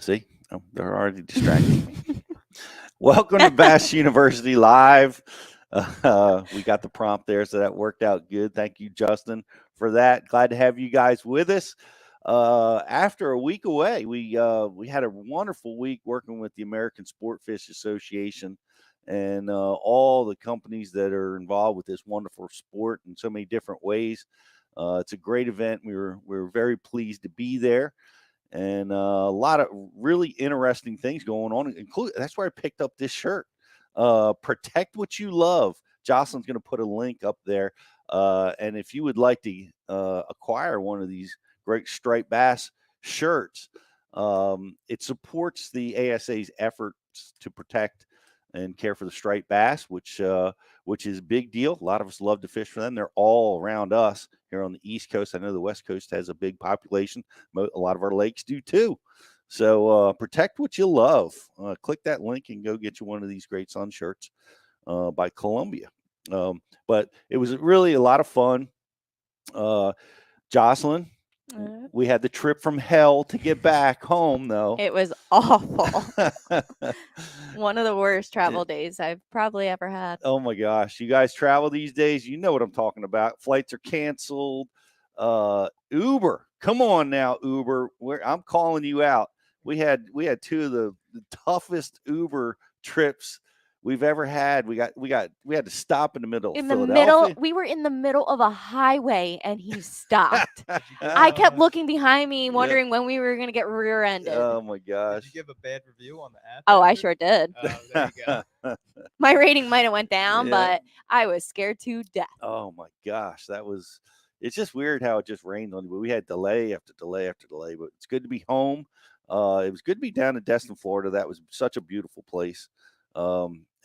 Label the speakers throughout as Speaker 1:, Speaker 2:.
Speaker 1: See, oh, they're already distracting me. Welcome to Bash University Live. We got the prompt there, so that worked out good. Thank you, Justin, for that. Glad to have you guys with us. After a week away, we had a wonderful week working with the American Sportfish Association and all the companies that are involved with this wonderful sport in so many different ways. It's a great event. We were very pleased to be there. And a lot of really interesting things going on. That's where I picked up this shirt. Protect what you love. Jocelyn's going to put a link up there. And if you would like to acquire one of these great striped bass shirts, it supports the ASA's efforts to protect and care for the striped bass, which is a big deal. A lot of us love to fish for them. They're all around us here on the East Coast. I know the West Coast has a big population. A lot of our lakes do too. So protect what you love. Click that link and go get you one of these great sun shirts by Columbia. But it was really a lot of fun. Jocelyn, we had the trip from hell to get back home, though.
Speaker 2: It was awful. One of the worst travel days I've probably ever had.
Speaker 1: Oh, my gosh. You guys travel these days? You know what I'm talking about. Flights are canceled. Uber. Come on now, Uber. I'm calling you out. We had two of the toughest Uber trips we've ever had. We had to stop in the middle of Philadelphia.
Speaker 2: We were in the middle of a highway and he stopped. I kept looking behind me, wondering when we were going to get rear-ended.
Speaker 1: Oh my gosh.
Speaker 3: Did you give a bad review on the app?
Speaker 2: Oh, I sure did.
Speaker 3: There you go.
Speaker 2: My rating might have went down, but I was scared to death.
Speaker 1: Oh my gosh. It's just weird how it just rained on you. But we had delay after delay after delay, but it's good to be home. It was good to be down in Destin, Florida. That was such a beautiful place.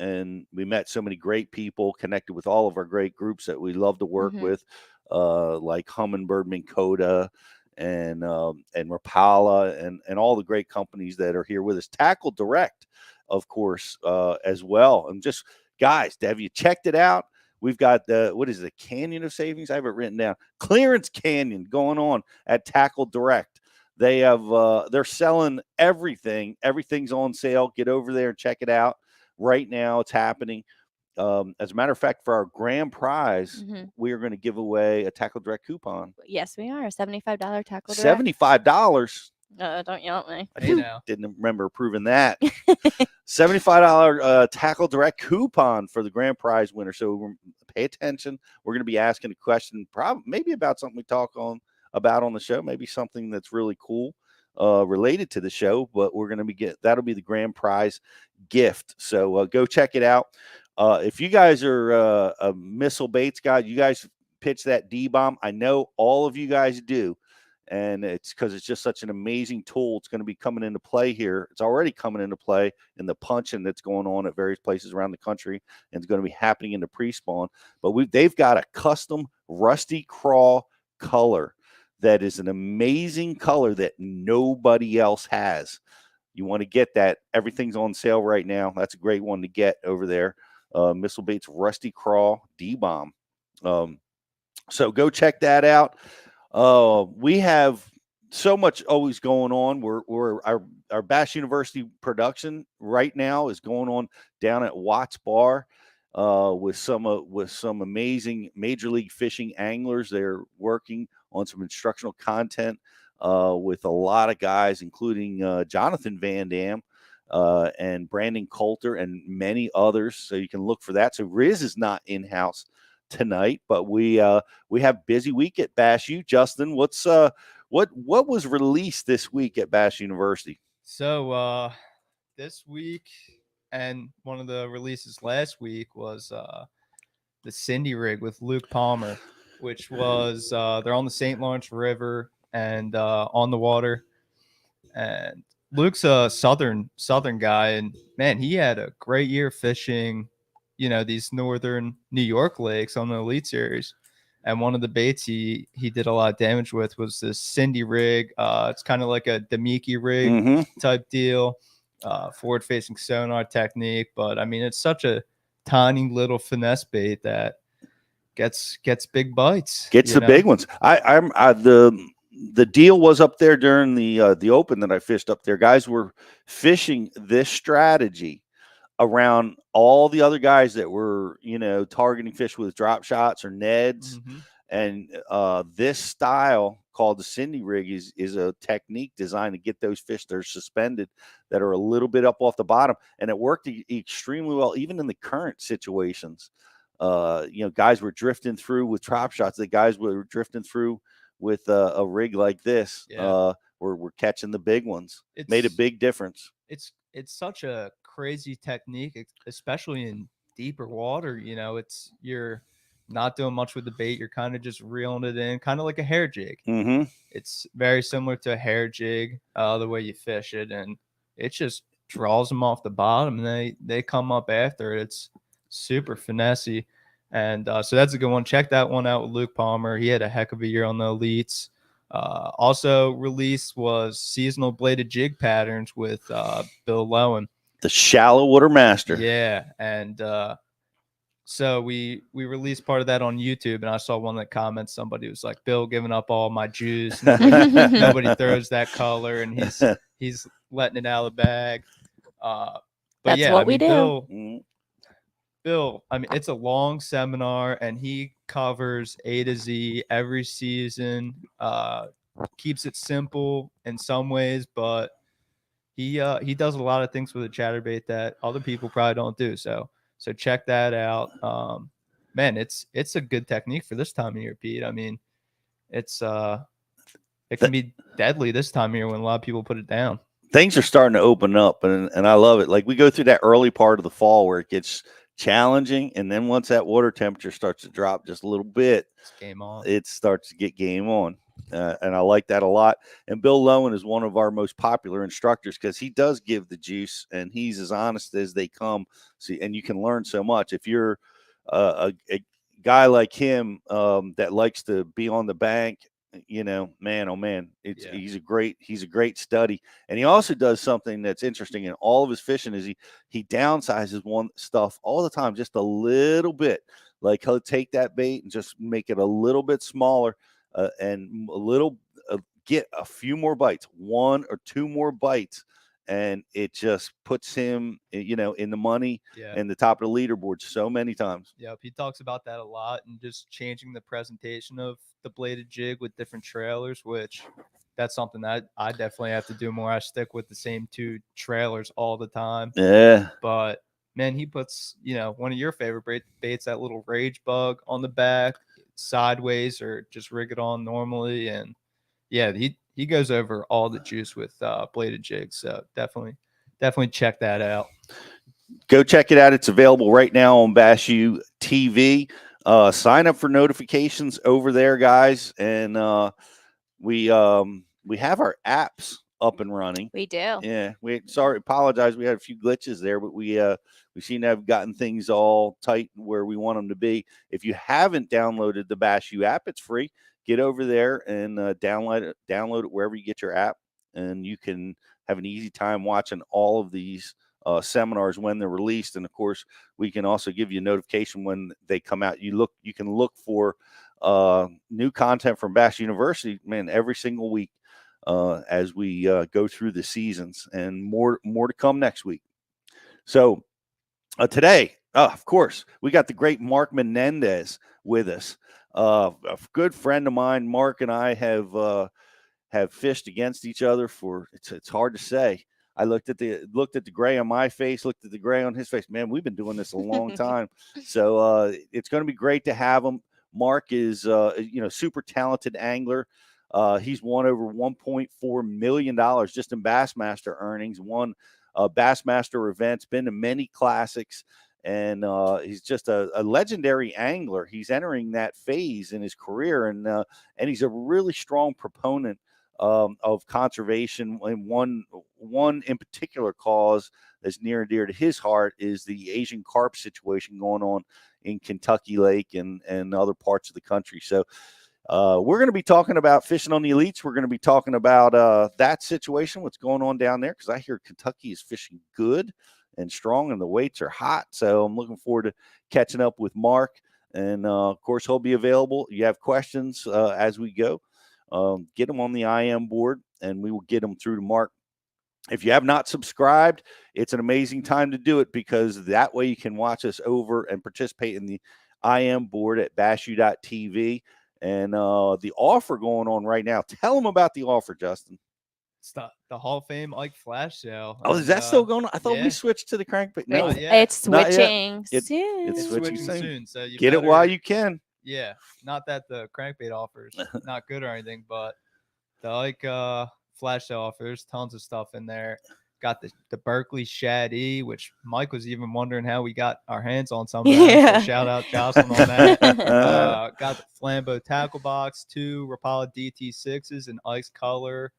Speaker 1: And we met so many great people, connected with all of our great groups that we love to work with, like Humminbird, Minn Kota, and Rapala, and all the great companies that are here with us. Tackle Direct, of course, as well. And just, guys, have you checked it out? We've got the Canyon of Savings? I have it written down. Clearance Canyon going on at Tackle Direct. They have they're selling everything. Everything's on sale. Get over there and check it out. Right now, it's happening. As a matter of fact, for our grand prize, we are going to give away a Tackle Direct coupon.
Speaker 2: Yes, we are. A $75 Tackle Direct.
Speaker 1: $75.
Speaker 2: Don't yell at me.
Speaker 1: I didn't remember approving that. $75 Tackle Direct coupon for the grand prize winner. So pay attention. We're going to be asking a question, maybe about something we talk about on the show, maybe something that's really cool related to the show, but we're going to that'll be the grand prize gift. So go check it out. If you guys are a missile baits guy, you guys pitch that D-bomb. I know all of you guys do, and it's because it's just such an amazing tool. It's going to be coming into play here. It's already coming into play in the punching that's going on at various places around the country, and it's going to be happening in the pre-spawn. But they've got a custom Rusty Craw color that is an amazing color that nobody else has. You want to get that. Everything's on sale right now. That's a great one to get over there. Missile Baits Rusty Craw D-Bomb. So go check that out. We have so much always going on. Our Bash University production right now is going on down at Watts Bar with some amazing Major League Fishing anglers. They're working on some instructional content with a lot of guys, including Jonathan Van Dam and Brandon Coulter and many others. So you can look for that. So Riz is not in-house tonight, but we have busy week at Bash U. Justin, what was released this week at Bash University?
Speaker 3: So this week, and one of the releases last week was the Cindy rig with Luke Palmer, which was they're on the St. Lawrence River and on the water. And Luke's a southern guy, and man, he had a great year fishing, these northern New York lakes on the Elite Series. And one of the baits he did a lot of damage with was this Cindy rig. It's kind of like a Demiki rig type deal, forward facing sonar technique. But I mean, it's such a tiny little finesse bait that gets big bites.
Speaker 1: Gets the big ones. the deal was up there during the open that I fished up there. Guys were fishing this strategy around all the other guys that were, targeting fish with drop shots or Neds.
Speaker 3: Mm-hmm.
Speaker 1: And this style called the Cindy rig is a technique designed to get those fish that are suspended, that are a little bit up off the bottom. And it worked extremely well, even in the current situations. Guys were drifting through with drop shots. The guys were drifting through with a rig like this.
Speaker 3: Yeah.
Speaker 1: We're catching the big ones. Made a
Speaker 3: It's
Speaker 1: big difference.
Speaker 3: it's such a crazy technique, especially in deeper water. You're not doing much with the bait. You're kind of just reeling it in, kind of like a hair jig.
Speaker 1: Mm-hmm.
Speaker 3: It's very similar to a hair jig, the way you fish it, and it just draws them off the bottom, and they come up after it. It's super finessey, and so that's a good one. Check that one out with Luke Palmer. He had a heck of a year on the elites. Also released was seasonal bladed jig patterns with Bill Lowen,
Speaker 1: the shallow water master.
Speaker 3: Yeah, and so we released part of that on YouTube, and I saw one of the comments. Somebody was like, "Bill giving up all my juice. Nobody throws that color, and he's letting it out of the bag." But
Speaker 2: That's
Speaker 3: yeah,
Speaker 2: what
Speaker 3: I
Speaker 2: we
Speaker 3: mean,
Speaker 2: do.
Speaker 3: Bill, I mean, it's a long seminar, and he covers A to Z every season. Keeps it simple in some ways, but he does a lot of things with a chatterbait that other people probably don't do. So check that out. Man, it's a good technique for this time of year, Pete. I mean, it can be deadly this time of year when a lot of people put it down.
Speaker 1: Things are starting to open up, and I love it. Like, we go through that early part of the fall where it gets challenging, and then once that water temperature starts to drop just a little bit,
Speaker 3: It's game on.
Speaker 1: It starts to get game on. And I like that a lot. And Bill Lowen is one of our most popular instructors because he does give the juice, and he's as honest as they come. See, and you can learn so much if you're a guy like him that likes to be on the bank. Man, oh man, he's a great study. And he also does something that's interesting in all of his fishing is he downsizes one stuff all the time, just a little bit. Like, he'll take that bait and just make it a little bit smaller, and a little get a few more bites, 1 or 2 more bites, and it just puts him, in the money and the top of the leaderboard so many times.
Speaker 3: Yep, he talks about that a lot, and just changing the presentation of the bladed jig with different trailers, which that's something that I definitely have to do more. I stick with the same 2 trailers all the time.
Speaker 1: Yeah.
Speaker 3: But man, he puts, one of your favorite baits, that little rage bug on the back sideways, or just rig it on normally. And yeah, he goes over all the juice with bladed jigs. So definitely check that out.
Speaker 1: Go check it out. It's available right now on Bass U TV. Sign up for notifications over there, guys. And we have our apps up and running.
Speaker 2: We do.
Speaker 1: Yeah. Apologize. We had a few glitches there, but we seem to have gotten things all tight where we want them to be. If you haven't downloaded the Bass U app, it's free. Get over there and download it wherever you get your app, and you can have an easy time watching all of these seminars when they're released. And of course, we can also give you a notification when they come out. You can look for new content from Bass University, man, every single week as we go through the seasons, and more to come next week. So today, of course, we got the great Mark Menendez with us. A good friend of mine. Mark and I have fished against each other for it's hard to say. I looked at the gray on my face, looked at the gray on his face. Man, we've been doing this a long time. So it's going to be great to have him. Mark is super talented angler. He's won over $1.4 million just in Bassmaster earnings, won Bassmaster events, been to many classics, and he's just a legendary angler. He's entering that phase in his career, and he's a really strong proponent of conservation. And one in particular cause that's near and dear to his heart is the Asian carp situation going on in Kentucky Lake and other parts of the country. So we're going to be talking about fishing on the elites. We're going to be talking about that situation, what's going on down there, because I hear Kentucky is fishing good and strong and the weights are hot. So I'm looking forward to catching up with Mark. And, of course, he'll be available. You have questions as we go. get them on the IM board, and we will get them through to Mark. If you have not subscribed, it's an amazing time to do it, because that way you can watch us over and participate in the IM board at bashu.tv. And the offer going on right now. Tell them about the offer, Justin.
Speaker 3: It's the Hall of Fame Ike Flash sale.
Speaker 1: Oh, is that still going on? I thought we switched to the crankbait. No,
Speaker 2: it's switching soon.
Speaker 1: It's switching soon.
Speaker 3: So you
Speaker 1: get it while you can.
Speaker 3: Yeah, not that the crankbait offer's not good or anything, but the Ike Flash sale offer, there's tons of stuff in there. Got the Berkeley Shad E, which Mike was even wondering how we got our hands on some of that. So shout out Jocelyn on that. Got the Flambeau tackle box, 2 Rapala DT6s in ice color,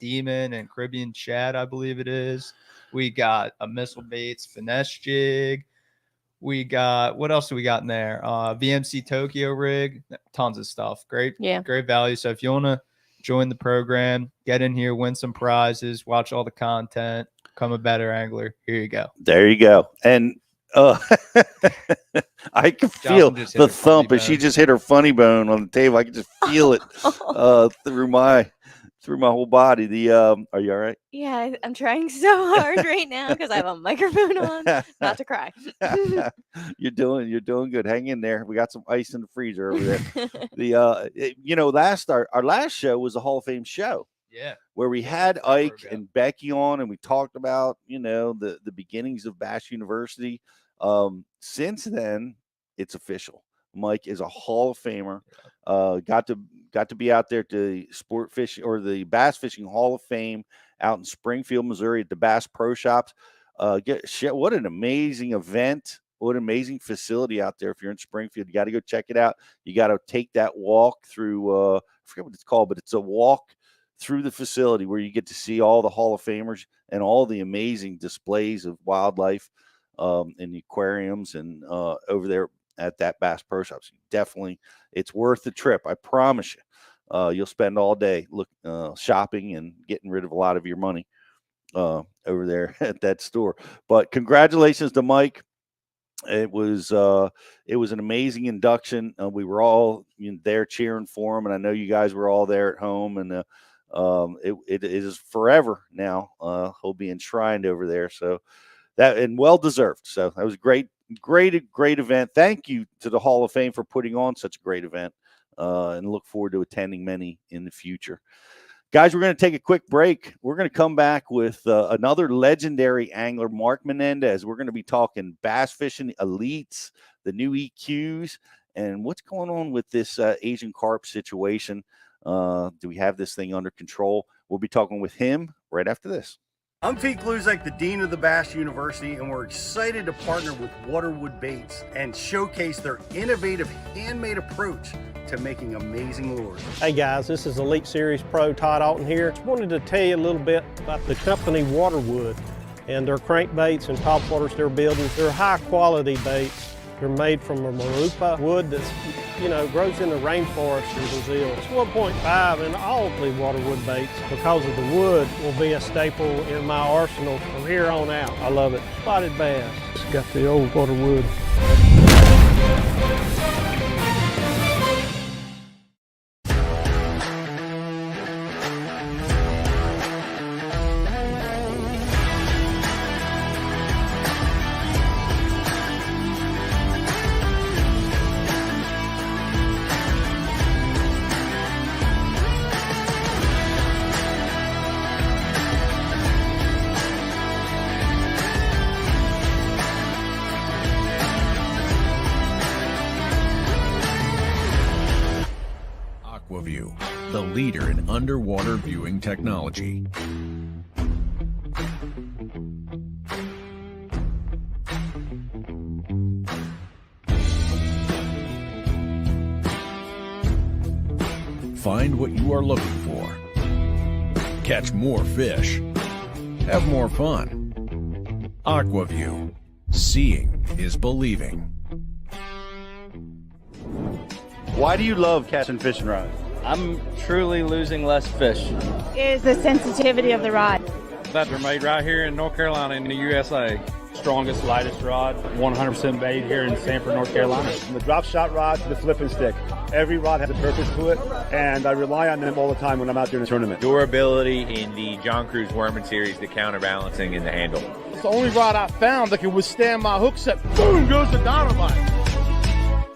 Speaker 3: Demon and Caribbean Shad, I believe it is. We got a Missile Baits finesse jig. We got, what else do we got in there? VMC Tokyo rig, tons of stuff. Great value. So if you want to join the program, get in here, win some prizes, watch all the content, become a better angler. Here you go.
Speaker 1: There you go. And I can feel the thump as she just hit her funny bone on the table. I can just feel it through my whole body. Are you all right?
Speaker 2: Yeah, I'm trying so hard right now because I have a microphone on, not to cry.
Speaker 1: You're doing good. Hang in there. We got some ice in the freezer over there. Our last show was a Hall of Fame show.
Speaker 3: Yeah.
Speaker 1: Where we had Ike and Becky on, and we talked about, the beginnings of Bash University. Since then, it's official. Mike is a Hall of Famer. Got to be out there to sport fishing, or the Bass Fishing Hall of Fame out in Springfield, Missouri at the Bass Pro Shops. What an amazing event. What an amazing facility out there. If you're in Springfield, you got to go check it out. You got to take that walk through, I forget what it's called, but it's a walk through the facility where you get to see all the Hall of Famers and all the amazing displays of wildlife in the aquariums and over there at that Bass Pro Shops. Definitely, it's worth the trip. I promise you. You'll spend all day shopping and getting rid of a lot of your money over there at that store. But congratulations to Mike. It was an amazing induction. We were all there cheering for him, and I know you guys were all there at home. And it is forever now. He'll be enshrined over there. So that, and well deserved. So that was a great event. Thank you to the Hall of Fame for putting on such a great event, and look forward to attending many in the future. Guys, we're going to take a quick break. We're going to come back with another legendary angler, Mark Menendez. We're going to be talking bass fishing elites, the new EQs, and what's going on with this Asian carp situation. Do we have this thing under control? We'll be talking with him right after this.
Speaker 4: I'm Pete Gluzak, the Dean of the Bass University, and we're excited to partner with Waterwood Baits and showcase their innovative handmade approach to making amazing lures.
Speaker 5: Hey guys, this is Elite Series Pro Todd Alton here. Just wanted to tell you a little bit about the company Waterwood and their crankbaits and topwaters they're building. They're high quality baits. They're made from a marupa wood that's, grows in the rainforest in Brazil. It's 1.5 in all the Waterwood baits because of the wood will be a staple in my arsenal from here on out. I love it. Spotted bass. It's got the old Waterwood.
Speaker 6: The leader in underwater viewing technology. Find what you are looking for. Catch more fish. Have more fun. AquaView. Seeing is believing.
Speaker 1: Why do you love catching fishing rods?
Speaker 7: I'm truly losing less fish.
Speaker 8: Is the sensitivity of the rod.
Speaker 7: That they're made right here in North Carolina in the USA.
Speaker 8: strongest, lightest rod, 100% made here in Sanford, North Carolina.
Speaker 9: From the drop shot rod to the flipping stick, every rod has a purpose to it, and I rely on them all the time when I'm out there in the tournament.
Speaker 10: Durability in the John Cruz Worming Series, the counterbalancing in the handle.
Speaker 11: It's the only rod I found that can withstand my hook set. Boom goes the dynamite.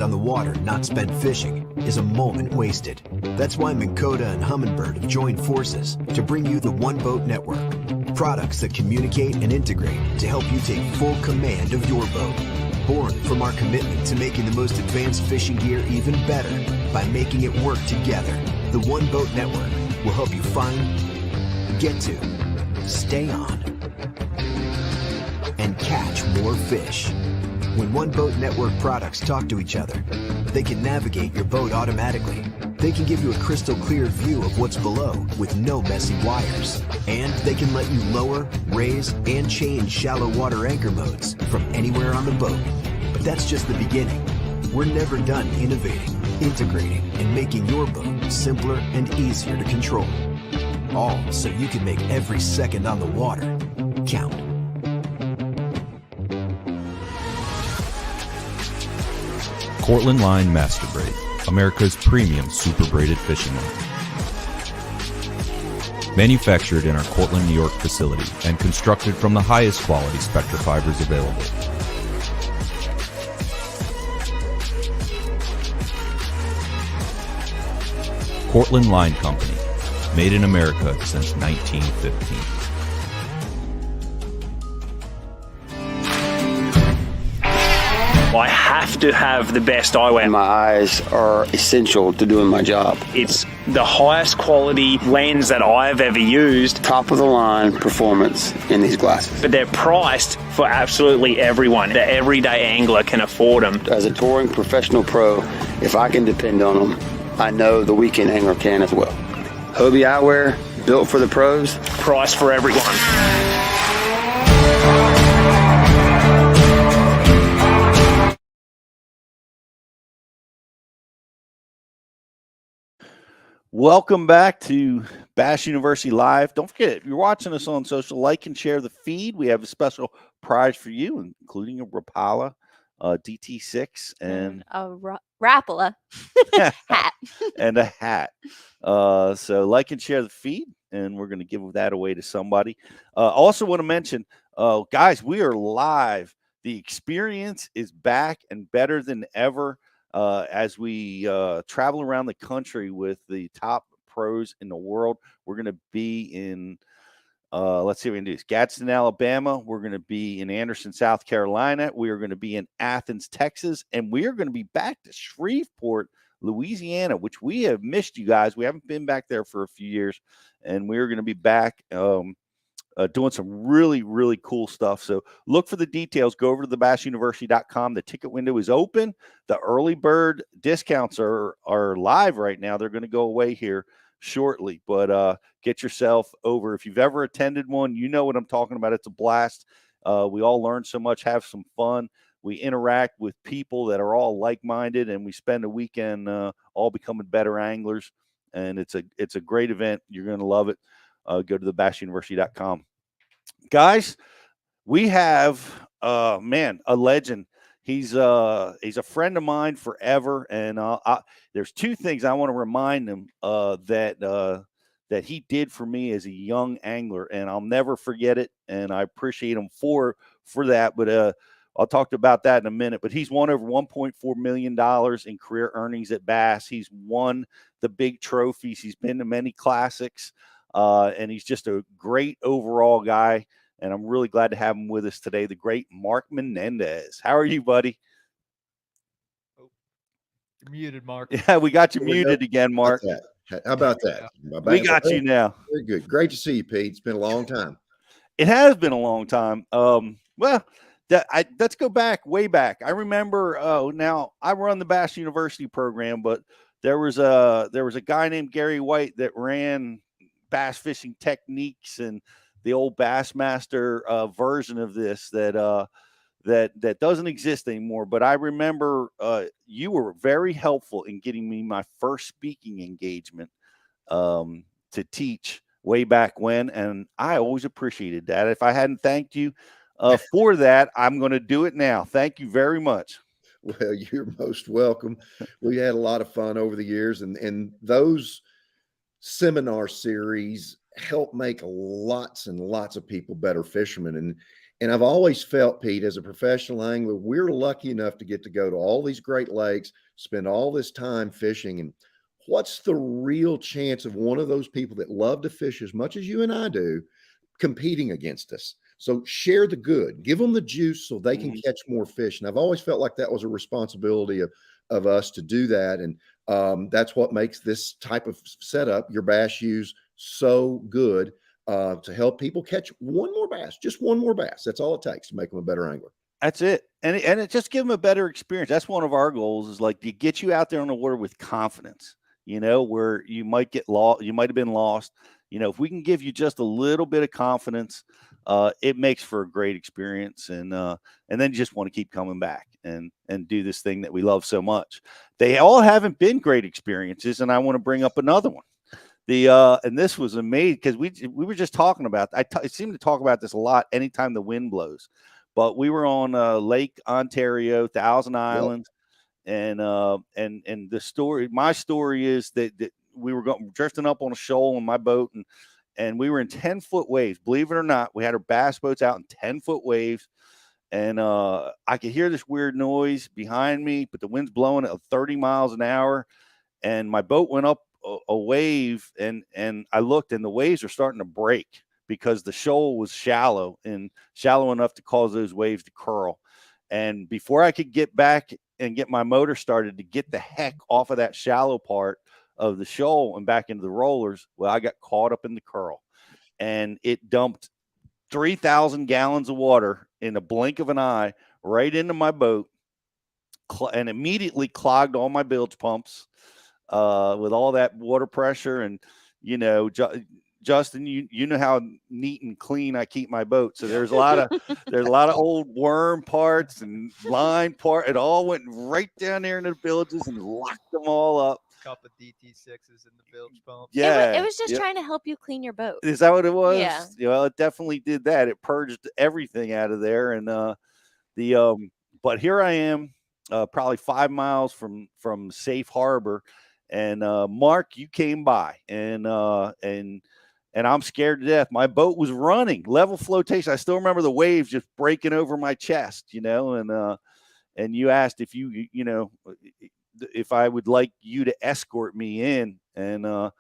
Speaker 12: On the water not spent fishing is a moment wasted. That's why Minn Kota and Humminbird have joined forces to bring you the One Boat Network. Products that communicate and integrate to help you take full command of your boat. Born from our commitment to making the most advanced fishing gear even better by making it work together. The One Boat Network will help you find, get to, stay on, and catch more fish. When One Boat Network products talk to each other, they can navigate your boat automatically. They can give you a crystal clear view of what's below with no messy wires. And they can let you lower, raise, and change shallow water anchor modes from anywhere on the boat. But that's just the beginning. We're never done innovating, integrating, and making your boat simpler and easier to control. All so you can make every second on the water count.
Speaker 13: Cortland Line Master Braid, America's premium super braided fishing line. Manufactured in our Cortland, New York facility and constructed from the highest quality Spectra fibers available. Cortland Line Company, made in America since 1915.
Speaker 14: I have to have the best eyewear.
Speaker 15: My eyes are essential to doing my job.
Speaker 14: It's the highest quality lens that I've ever used.
Speaker 15: Top of the line performance in these glasses.
Speaker 14: But they're priced for absolutely everyone. The everyday angler can afford them.
Speaker 15: As a touring professional pro, if I can depend on them, I know the weekend angler can as well. Hobie eyewear, built for the pros.
Speaker 14: Priced for everyone.
Speaker 1: Welcome back to Bass University Live. Don't forget, if you're watching us on social, like and share the feed. We have a special prize for you, including a Rapala DT6 and
Speaker 2: a Rapala hat.
Speaker 1: And a hat. So like and share the feed, and we're going to give that away to somebody. Also want to mention, guys, we are live. The experience is back and better than ever. As we travel around the country with the top pros in the world. We're going to be in, let's see if we can do this, Gadsden, Alabama. We're going to be in Anderson, South Carolina. We are going to be in Athens, Texas. And we are going to be back to Shreveport, Louisiana, which we have missed, you guys. We haven't been back there for a few years. And we're going to be back doing some really, really cool stuff. So look for the details. Go over to thebassuniversity.com. The ticket window is open. The early bird discounts are live right now. They're going to go away here shortly, but get yourself over. If you've ever attended one, you know what I'm talking about. It's a blast. We all learn so much, have some fun. We interact with people that are all like-minded, and we spend a weekend all becoming better anglers. And it's a great event. You're going to love it. Go to thebassuniversity.com. Guys, we have a legend. He's a friend of mine forever, and there's two things I want to remind him that he did for me as a young angler, and I'll never forget it. And I appreciate him for that. But I'll talk about that in a minute. But he's won over $1.4 million in career earnings at Bass. He's won the big trophies. He's been to many classics. And he's just a great overall guy, and I'm really glad to have him with us today, the great Mark Menendez. How are you, buddy?
Speaker 3: Oh, you're muted, Mark.
Speaker 1: Yeah, we got you muted again, Mark.
Speaker 16: How about that?
Speaker 1: We got you now.
Speaker 16: Very good. Great to see you, Pete. It's been a long time.
Speaker 1: It has been a long time. Let's go back, way back. I remember, now I run the Bass University program, but there was a guy named Gary White that ran bass fishing techniques and the old Bassmaster version of this that doesn't exist anymore. But I remember you were very helpful in getting me my first speaking engagement to teach way back when, and I always appreciated that. If I hadn't thanked you, for that, I'm going to do it now. Thank you very much.
Speaker 16: Well, you're most welcome. We had a lot of fun over the years, and those seminar series help make lots and lots of people better fishermen. And I've always felt, Pete, as a professional angler, we're lucky enough to get to go to all these Great Lakes, spend all this time fishing. And what's the real chance of one of those people that love to fish as much as you and I do competing against us? So share the good, give them the juice so they can catch more fish. And I've always felt like that was a responsibility of us to do that. And that's what makes this type of setup, your bass use, so good to help people catch one more bass, just one more bass. That's all it takes to make them a better angler.
Speaker 1: That's it. And it just give them a better experience. That's one of our goals, is like to get you out there on the water with confidence, where you might get lost, you might have been lost. If we can give you just a little bit of confidence, it makes for a great experience. And then you just want to keep coming back and do this thing that we love so much. They all haven't been great experiences. And I want to bring up another one. And this was amazing because we were just talking about, I seem to talk about this a lot anytime the wind blows, but we were on Lake Ontario, Thousand Islands. And my story is that we were drifting up on a shoal in my boat, and we were in 10-foot waves. Believe it or not, we had our bass boats out in 10-foot waves, and I could hear this weird noise behind me, but the wind's blowing at 30 miles an hour, and my boat went up a wave, and I looked, and the waves are starting to break because the shoal was shallow enough to cause those waves to curl. And before I could get back and get my motor started to get the heck off of that shallow part of the shoal and back into the rollers, well, I got caught up in the curl, and it dumped 3,000 gallons of water in a blink of an eye right into my boat, and immediately clogged all my bilge pumps with all that water pressure. And Justin, you know how neat and clean I keep my boat. So there's a lot of old worm parts and line part. It all went right down there in the bilges and locked them all up.
Speaker 3: Couple of DT6s in the bilge pumps.
Speaker 1: Yeah,
Speaker 2: it was just trying to help you clean your boat.
Speaker 1: Is that what it was?
Speaker 2: Yeah.
Speaker 1: Well, it definitely did that. It purged everything out of there. And but here I am, probably 5 miles from Safe Harbor, and Mark, you came by, and I'm scared to death. My boat was running level flotation. I still remember the waves just breaking over my chest, and you asked if if I would like you to escort me in, and I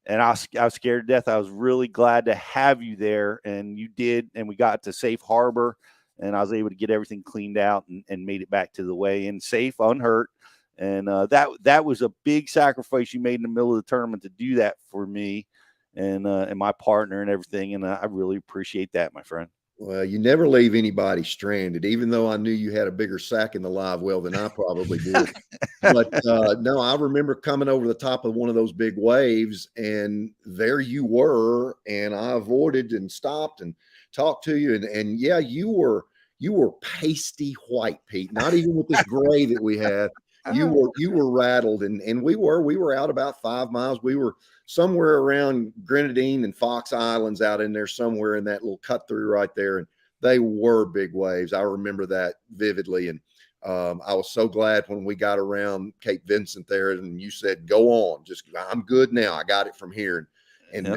Speaker 1: was scared to death. I was really glad to have you there, and you did, and we got to Safe Harbor, and I was able to get everything cleaned out and made it back to the weigh-in safe, unhurt. And that was a big sacrifice you made in the middle of the tournament to do that for me and my partner and everything. And I really appreciate that, my friend.
Speaker 16: Well, you never leave anybody stranded, even though I knew you had a bigger sack in the live well than I probably did. But no, I remember coming over the top of one of those big waves, and there you were, and I avoided and stopped and talked to you. And yeah, you were pasty white, Pete, not even with this gray that we had. You were rattled, and we were out about 5 miles. We were somewhere around Grenadine and Fox Islands, out in there somewhere in that little cut through right there. And they were big waves. I remember that vividly. And I was so glad when we got around Cape Vincent there, and you said, go on, I'm good now. I got it from here. And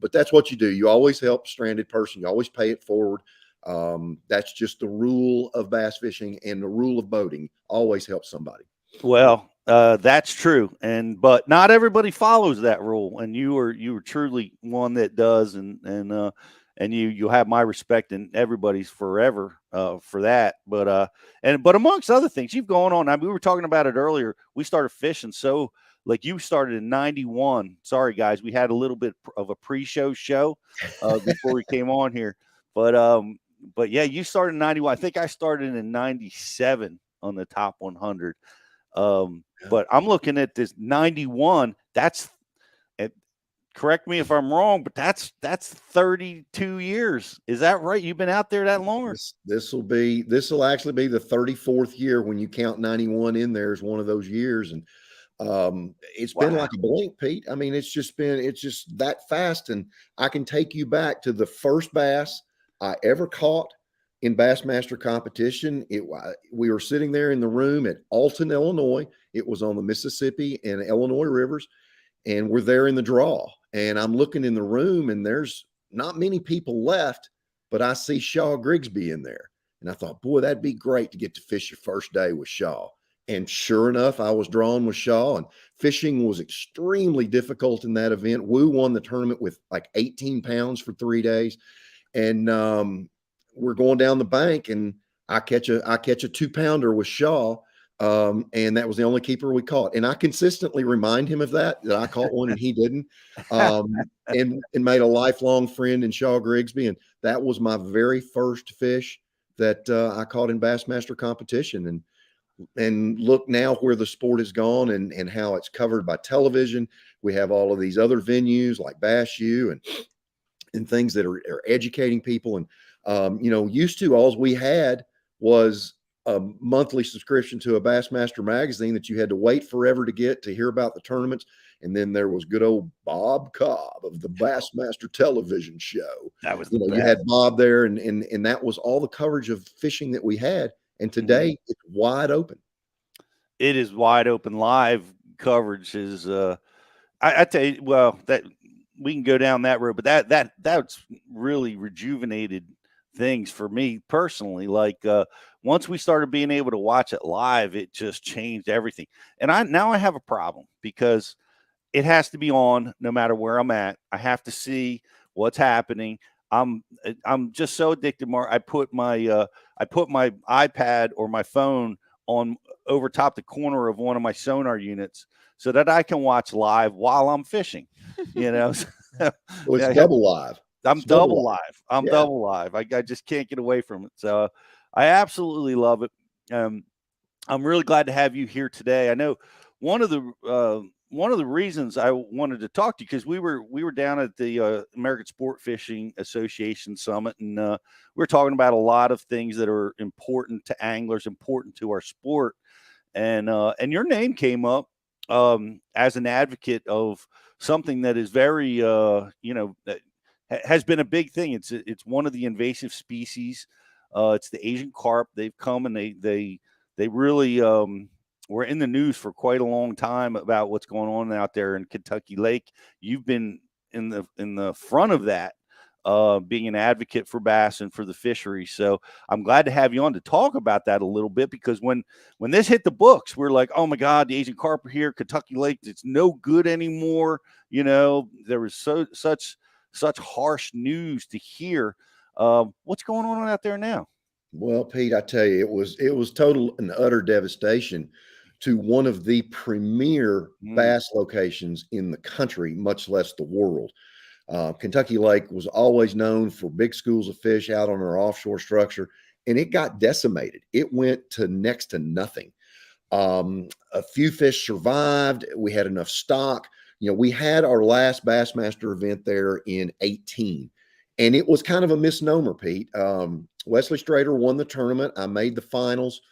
Speaker 16: but that's what you do. You always help a stranded person. You always pay it forward. That's just the rule of bass fishing, and the rule of boating. Always help somebody.
Speaker 1: Well, that's true, but not everybody follows that rule, and you were truly one that does, and you have my respect and everybody's forever for that. But amongst other things, you've gone on. I mean, we were talking about it earlier. We started fishing, so like you started in '91. Sorry, guys, we had a little bit of a pre-show before we came on here, but yeah, you started in '91. I think I started in '97 on the top 100. But I'm looking at this 91. That's, correct me if I'm wrong, but that's 32 years. Is that right? You've been out there that long?
Speaker 16: This will actually be the 34th year when you count 91 in there as one of those years. And it's been like a blink, Pete. I mean, it's just that fast. And I can take you back to the first bass I ever caught in Bassmaster competition. We were sitting there in the room at Alton, Illinois. It was on the Mississippi and Illinois rivers, and we're there in the draw. And I'm looking in the room, and there's not many people left, but I see Shaw Grigsby in there. And I thought, boy, that'd be great to get to fish your first day with Shaw. And sure enough, I was drawn with Shaw, and fishing was extremely difficult in that event. Woo won the tournament with like 18 pounds for 3 days. And we're going down the bank, and I catch a 2-pounder with Shaw. And that was the only keeper we caught. And I consistently remind him of that I caught one and he didn't. And made a lifelong friend in Shaw Grigsby. And that was my very first fish that I caught in Bassmaster competition. And look now where the sport has gone and how it's covered by television. We have all of these other venues like Bass U and things that are educating people. And, used to all we had was a monthly subscription to a Bassmaster magazine that you had to wait forever to get to hear about the tournaments. And then there was good old Bob Cobb of the Bassmaster television show.
Speaker 1: That was
Speaker 16: you had Bob there, and that was all the coverage of fishing that we had. And today it's wide open.
Speaker 1: It is wide open. Live coverage is I tell you, well, that we can go down that road, but that's really rejuvenated things for me personally. Like once we started being able to watch it live, it just changed everything. And I have a problem because it has to be on no matter where I'm at. I have to see what's happening. I'm just so addicted, Mark. I put my iPad or my phone on over top the corner of one of my sonar units so that I can watch live while I'm fishing.
Speaker 16: Well, it's double live.
Speaker 1: I'm double live. I'm double live. I just can't get away from it. So I absolutely love it. I'm really glad to have you here today. I know one of the reasons I wanted to talk to you, because we were down at the American Sport Fishing Association Summit, and we were talking about a lot of things that are important to anglers, important to our sport, and your name came up as an advocate of something that is very that has been a big thing. It's one of the invasive species. It's the Asian carp. They've come and they really were in the news for quite a long time about what's going on out there in Kentucky Lake. You've been in the front of that, being an advocate for bass and for the fishery. So I'm glad to have you on to talk about that a little bit, because when this hit the books, we're like, oh my God, the Asian carp are here, Kentucky Lake, it's no good anymore. There was such harsh news to hear. What's going on out there now?
Speaker 16: Well, Pete, I tell you, it was total and utter devastation to one of the premier bass locations in the country, much less the world. Kentucky Lake was always known for big schools of fish out on our offshore structure, and it got decimated. It went to next to nothing. A few fish survived. We had enough stock. We had our last Bassmaster event there in 2018, and it was kind of a misnomer, Pete. Wesley Strader won the tournament. I made the finals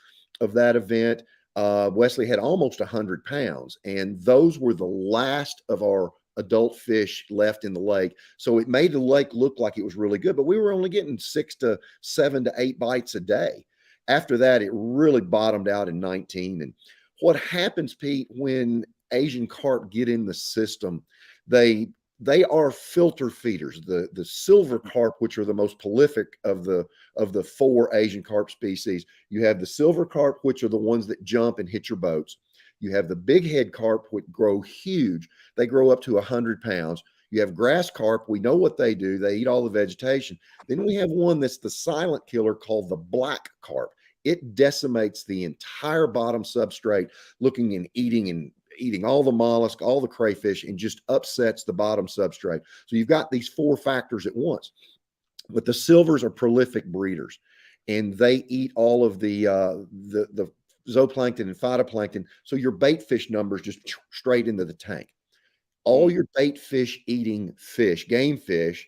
Speaker 16: of that event. Wesley had almost 100 pounds, and those were the last of our adult fish left in the lake. So it made the lake look like it was really good, but we were only getting 6 to 7 to 8 bites a day. After that, it really bottomed out in 19. And what happens, Pete, when Asian carp get in the system, they are filter feeders. The silver carp, which are the most prolific of the 4 Asian carp species. You have the silver carp, which are the ones that jump and hit your boats. You have the big head carp, which grow huge. They grow up to 100 pounds. You have grass carp. We know what they do. They eat all the vegetation. Then we have one that's the silent killer called the black carp. It decimates the entire bottom substrate, looking and eating all the mollusk, all the crayfish, and just upsets the bottom substrate. So you've got these 4 factors at once. But the silvers are prolific breeders, and they eat all of the zooplankton and phytoplankton. So your bait fish numbers just straight into the tank. All your bait fish eating fish, game fish,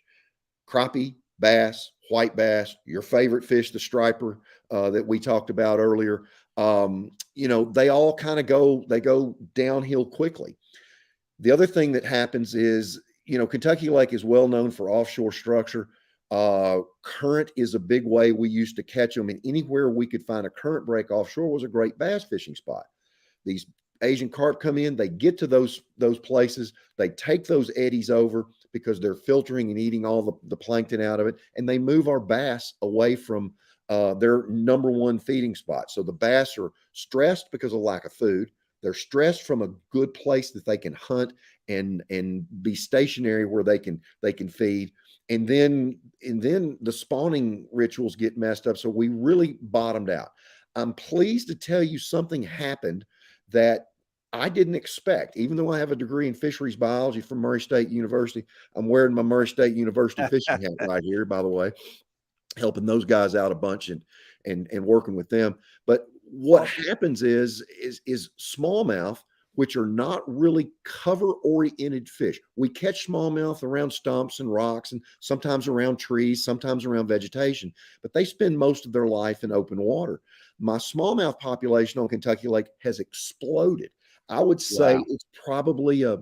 Speaker 16: crappie, bass, white bass, your favorite fish, the striper that we talked about earlier, they all kind of go downhill quickly. The other thing that happens is, Kentucky Lake is well known for offshore structure. Current is a big way we used to catch them, and anywhere we could find a current break offshore was a great bass fishing spot. These Asian carp come in, they get to those places, they take those eddies over because they're filtering and eating all the plankton out of it, and they move our bass away from their number one feeding spot. So the bass are stressed because of lack of food. They're stressed from a good place that they can hunt and be stationary where they can feed. And then the spawning rituals get messed up. So we really bottomed out. I'm pleased to tell you something happened that I didn't expect. Even though I have a degree in fisheries biology from Murray State University, I'm wearing my Murray State University fishing hat right here, by the way, helping those guys out a bunch and working with them. But what happens is smallmouth, which are not really cover-oriented fish. We catch smallmouth around stumps and rocks and sometimes around trees, sometimes around vegetation, but they spend most of their life in open water. My smallmouth population on Kentucky Lake has exploded. I would say it's probably a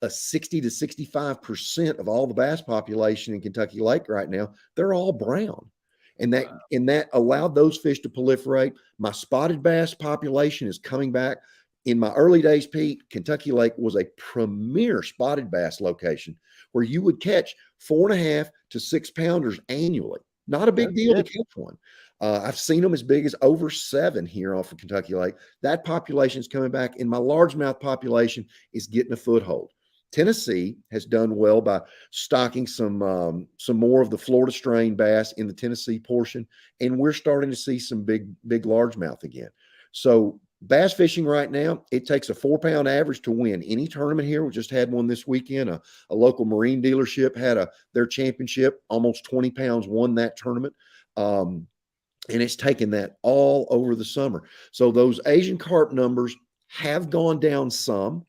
Speaker 16: 60 to 65% of all the bass population in Kentucky Lake right now. They're all brown. And that allowed those fish to proliferate. My spotted bass population is coming back. In my early days, Pete, Kentucky Lake was a premier spotted bass location where you would catch 4.5 to 6 pounders annually. Not a big deal to catch one. I've seen them as big as over 7 here off of Kentucky Lake. That population is coming back, and my largemouth population is getting a foothold. Tennessee has done well by stocking some more of the Florida strain bass in the Tennessee portion, and we're starting to see some big largemouth again. So bass fishing right now, it takes a 4-pound average to win any tournament here. We just had one this weekend. A local marine dealership had their championship, almost 20 pounds won that tournament. And it's taken that all over the summer. So those Asian carp numbers have gone down some.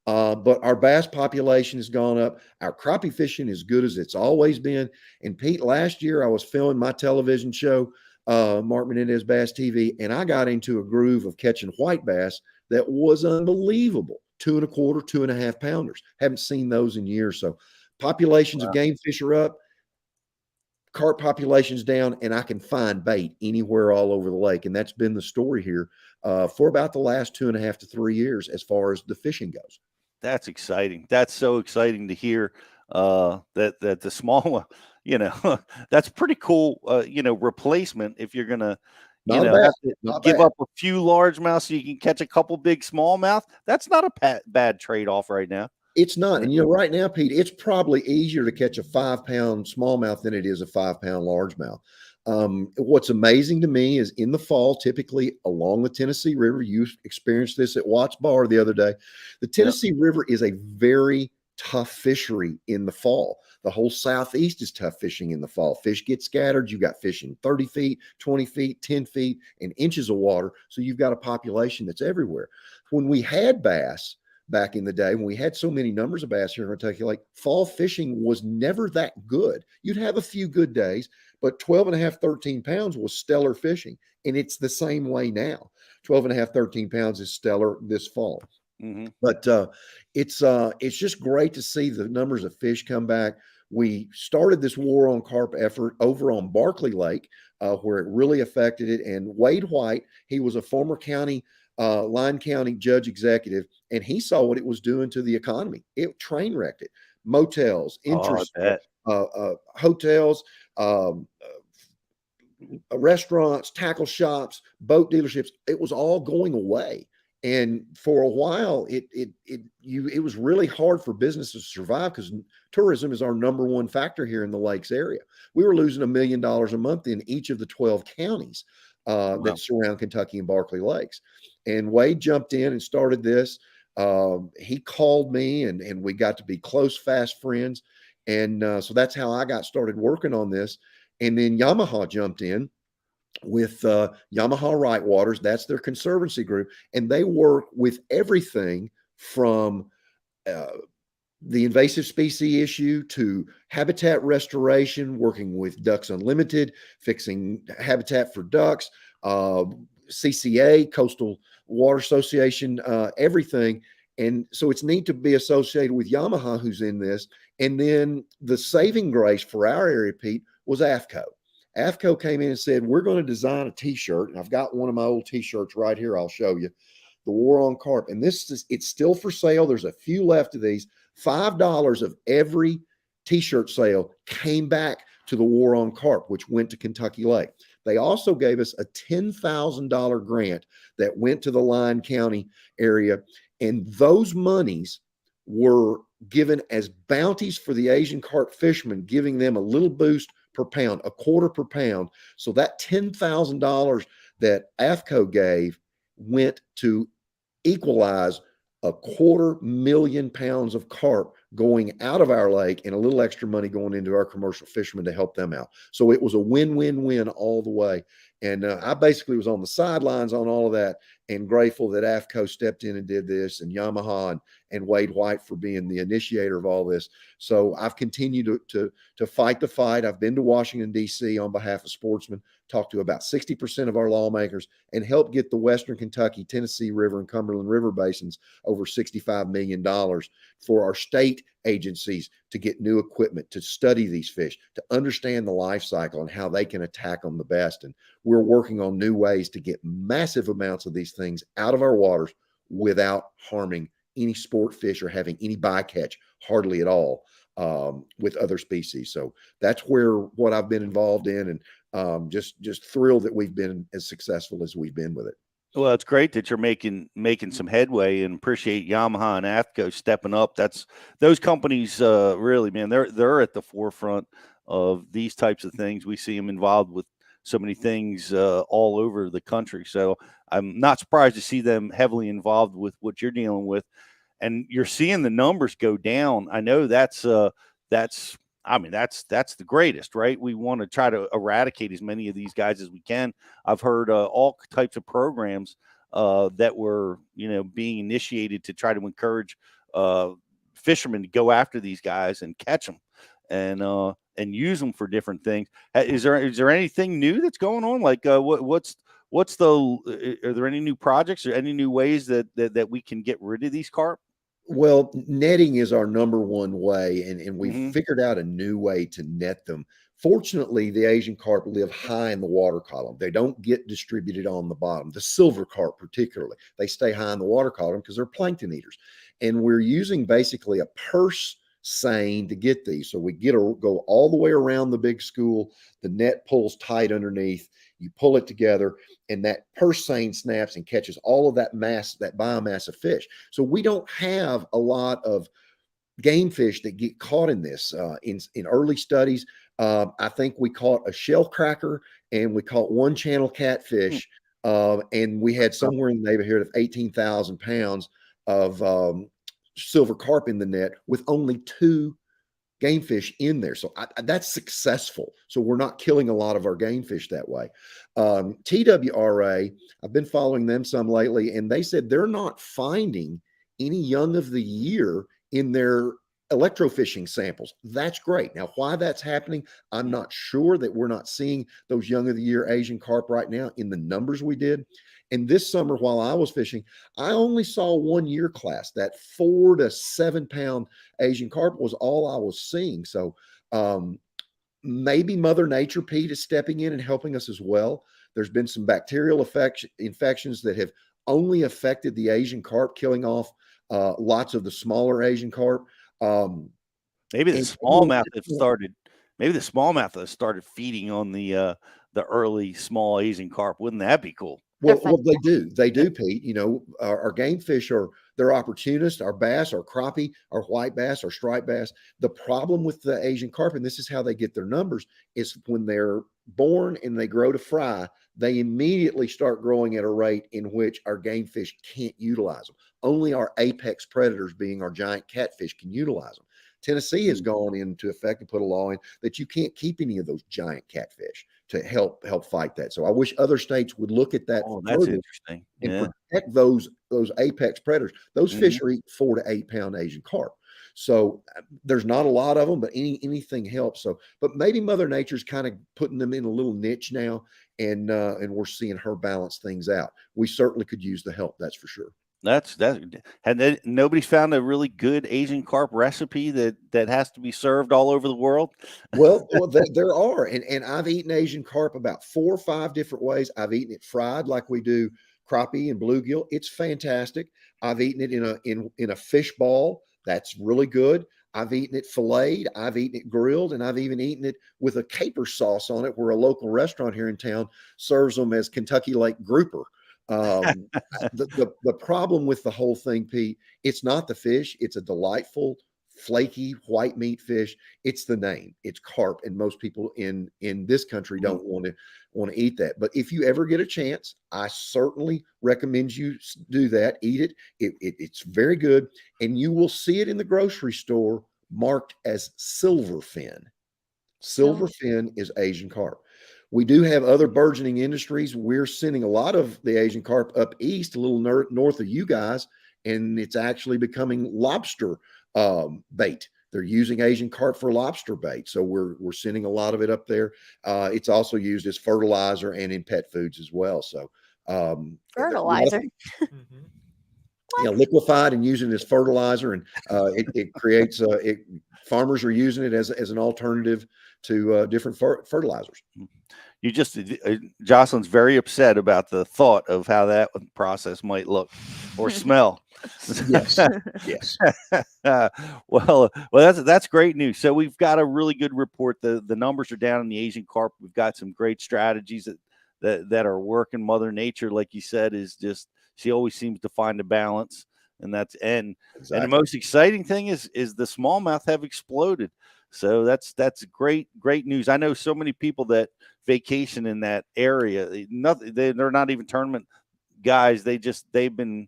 Speaker 16: But our bass population has gone up. Our crappie fishing is good as it's always been. And Pete, last year I was filming my television show, Mark Menendez Bass TV, and I got into a groove of catching white bass that was unbelievable. 2.25, 2.5 pounders. Haven't seen those in years. So populations of game fish are up. Carp populations down, and I can find bait anywhere all over the lake. And that's been the story here for about the last 2.5 to 3 years as far as the fishing goes.
Speaker 1: That's exciting. That's so exciting to hear that the small, that's pretty cool, replacement if you're going to, have to give up a few largemouth so you can catch a couple big smallmouth. That's not a bad trade-off right now.
Speaker 16: It's not. And, right now, Pete, it's probably easier to catch a 5-pound smallmouth than it is a 5-pound largemouth. What's amazing to me is in the fall, typically along the Tennessee River, you experienced this at Watts Bar the other day. The Tennessee River is a very tough fishery in the fall. The whole Southeast is tough fishing in the fall. Fish get scattered. You've got fish in 30 feet, 20 feet, 10 feet, and inches of water. So you've got a population that's everywhere. When we had bass, back in the day, when we had so many numbers of bass here in Kentucky Lake, fall fishing was never that good. You'd have a few good days, but 12.5, 13 pounds was stellar fishing. And it's the same way now. 12.5, 13 pounds is stellar this fall.
Speaker 1: Mm-hmm.
Speaker 16: But it's just great to see the numbers of fish come back. We started this war on carp effort over on Barkley Lake, where it really affected it. And Wade White, he was a former Line County judge executive, and he saw what it was doing to the economy. It train wrecked it. Motels, interest, hotels, restaurants, tackle shops, boat dealerships. It was all going away. And for a while, it was really hard for businesses to survive because tourism is our number one factor here in the lakes area. We were losing $1 million a month in each of the 12 counties that surround Kentucky and Barkley Lakes. And Wade jumped in and started this. He called me, and we got to be close, fast friends. And so that's how I got started working on this. And then Yamaha jumped in with Yamaha Right Waters. That's their conservancy group. And they work with everything from the invasive species issue to habitat restoration, working with Ducks Unlimited, fixing habitat for ducks, CCA, Coastal Water Association, everything. And so it's neat to be associated with Yamaha, who's in this. And then the saving grace for our area, Pete, was AFCO. AFCO came in and said, we're going to design a t-shirt. And I've got one of my old t-shirts right here. I'll show you. The War on Carp. And it's still for sale. There's a few left of these. $5 of every t-shirt sale came back to the War on Carp, which went to Kentucky Lake. They also gave us a $10,000 grant that went to the Lyon County area. And those monies were given as bounties for the Asian carp fishermen, giving them a little boost per pound, a quarter per pound. So that $10,000 that AFCO gave went to equalize 250,000 pounds of carp going out of our lake and a little extra money going into our commercial fishermen to help them out. So it was a win-win-win all the way. And I basically was on the sidelines on all of that and grateful that AFCO stepped in and did this, and Yamaha and Wade White for being the initiator of all this. So I've continued to fight the fight. I've been to Washington, D.C. on behalf of sportsmen, talked to about 60% of our lawmakers, and helped get the Western Kentucky, Tennessee River, and Cumberland River basins over $65 million for our state agencies to get new equipment, to study these fish, to understand the life cycle and how they can attack them the best. And we're working on new ways to get massive amounts of these things out of our waters without harming any sport fish or having any bycatch, hardly at all, with other species. So that's what I've been involved in, and just thrilled that we've been as successful as we've been with it.
Speaker 1: Well, it's great that you're making some headway, and appreciate Yamaha and AFCO stepping up. Those companies really, man, they're at the forefront of these types of things. We see them involved with so many things all over the country. So I'm not surprised to see them heavily involved with what you're dealing with, and you're seeing the numbers go down. I know that's the greatest, right? We want to try to eradicate as many of these guys as we can. I've heard all types of programs that were, being initiated to try to encourage fishermen to go after these guys and catch them and use them for different things. Is there anything new that's going on? Like are there any new projects or any new ways that we can get rid of these carp?
Speaker 16: Well, netting is our number one way, and we've figured out a new way to net them. Fortunately, the Asian carp live high in the water column. They don't get distributed on the bottom. The silver carp particularly, they stay high in the water column because they're plankton eaters. And we're using basically a purse seine to get these. So we go all the way around the big school. The net pulls tight underneath. You pull it together, and that purse seine snaps and catches all of that mass, that biomass of fish. So we don't have a lot of game fish that get caught in this. In early studies, I think we caught a shell cracker and we caught one channel catfish, and we had somewhere in the neighborhood of 18,000 pounds of silver carp in the net with only 2 game fish in there. So that's successful. So we're not killing a lot of our game fish that way. TWRA, I've been following them some lately, and they said they're not finding any young of the year in their electrofishing samples. That's great. Now, why that's happening, I'm not sure. That we're not seeing those young of the year Asian carp right now in the numbers we did. And this summer, while I was fishing, I only saw 1 year class. That 4 to 7 pound Asian carp was all I was seeing. So maybe Mother Nature, Pete, is stepping in and helping us as well. There's been some bacterial infections that have only affected the Asian carp, killing off lots of the smaller Asian carp.
Speaker 1: Maybe the smallmouth have started feeding on the early small Asian carp. Wouldn't that be cool?
Speaker 16: Well, they do, Pete. Our game fish they're opportunists. Our bass, our crappie, our white bass, our striped bass. The problem with the Asian carp, and this is how they get their numbers, is when they're born and they grow to fry, they immediately start growing at a rate in which our game fish can't utilize them. Only our apex predators, being our giant catfish, can utilize them. Tennessee has gone into effect and put a law in that you can't keep any of those giant catfish to help fight that. So I wish other states would look at that.
Speaker 1: Oh, that's interesting.
Speaker 16: And protect those apex predators. Those fish are eating 4 to 8 pound Asian carp. So there's not a lot of them, but anything helps. So, but maybe Mother Nature's kind of putting them in a little niche now, and we're seeing her balance things out. We certainly could use the help, that's for sure.
Speaker 1: Nobody's found a really good Asian carp recipe that has to be served all over the world.
Speaker 16: Well, there are, and I've eaten Asian carp about 4 or 5 different ways. I've eaten it fried like we do crappie and bluegill. It's fantastic. I've eaten it in a fish ball. That's really good. I've eaten it filleted. I've eaten it grilled, and I've even eaten it with a caper sauce on it, where a local restaurant here in town serves them as Kentucky Lake grouper. The problem with the whole thing, Pete, it's not the fish. It's a delightful, flaky white meat fish. It's the name. It's carp, and most people in this country don't want to eat that. But if you ever get a chance, I certainly recommend you do that. Eat it. It's very good, and you will see it in the grocery store marked as silverfin. Silverfin is Asian carp. We do have other burgeoning industries. We're sending a lot of the Asian carp up east, a little north of you guys, and it's actually becoming lobster bait. They're using Asian carp for lobster bait, so we're sending a lot of it up there. It's also used as fertilizer and in pet foods as well. So
Speaker 2: fertilizer.
Speaker 16: Liquefied and using it as fertilizer, and it creates farmers are using it as an alternative to different fertilizers.
Speaker 1: You just Jocelyn's very upset about the thought of how that process might look or smell.
Speaker 16: Yes, yes.
Speaker 1: Well, that's great news. So we've got a really good report. The numbers are down in the Asian carp. We've got some great strategies that are working. Mother Nature, like you said, is just, she always seems to find a balance, and and the most exciting thing is the smallmouth have exploded. So that's great news. I know so many people that vacation in that area. They're not even tournament guys. They've been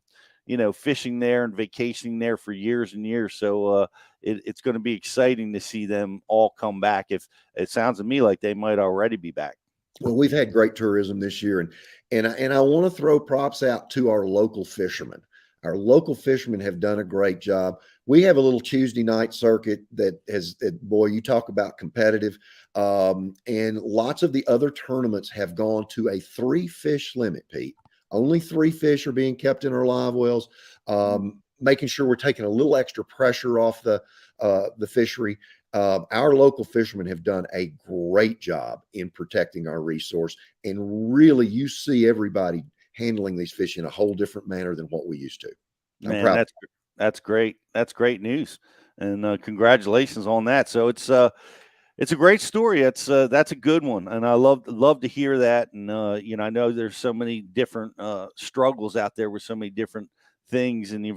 Speaker 1: fishing there and vacationing there for years and years. So it's going to be exciting to see them all come back. If it sounds to me like they might already be back.
Speaker 16: Well, we've had great tourism this year, and I want to throw props out to our local fishermen. Our local fishermen have done a great job. We have a little Tuesday night circuit boy, you talk about competitive, and lots of the other tournaments have gone to a 3 fish limit, Pete. Only 3 fish are being kept in our live wells, making sure we're taking a little extra pressure off the fishery. Our local fishermen have done a great job in protecting our resource, and really you see everybody handling these fish in a whole different manner than what we used to.
Speaker 1: Man, that's great. That's great news, and congratulations on that. So it's a great story. That's a good one, and I love to hear that. And I know there's so many different struggles out there with so many different things in the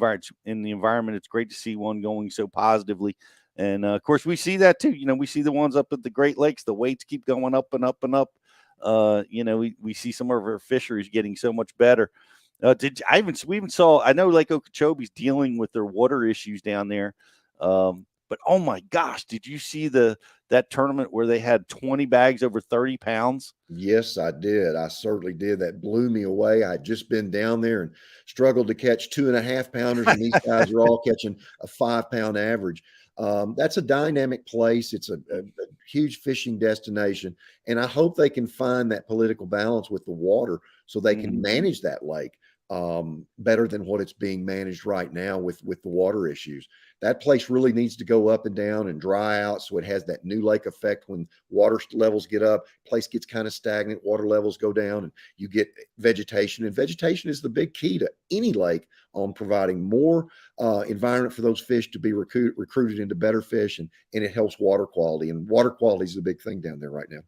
Speaker 1: environment. It's great to see one going so positively. And of course, we see that too. We see the ones up at the Great Lakes. The weights keep going up and up and up. We see some of our fisheries getting so much better. We even saw, I know Lake Okeechobee's dealing with their water issues down there. But oh my gosh, did you see that tournament where they had 20 bags over 30 pounds?
Speaker 16: Yes, I did. I certainly did. That blew me away. I had just been down there and struggled to catch 2.5 pounders, and these guys are all catching a 5-pound average. That's a dynamic place. It's a huge fishing destination, and I hope they can find that political balance with the water so they can manage that lake better than what it's being managed right now with the water issues. That place really needs to go up and down and dry out so it has that new lake effect. When water levels get up, place gets kind of stagnant, water levels go down, and you get vegetation. And vegetation is the big key to any lake on providing more environment for those fish to be recruited into better fish, and it helps water quality. And water quality is a big thing down there right now.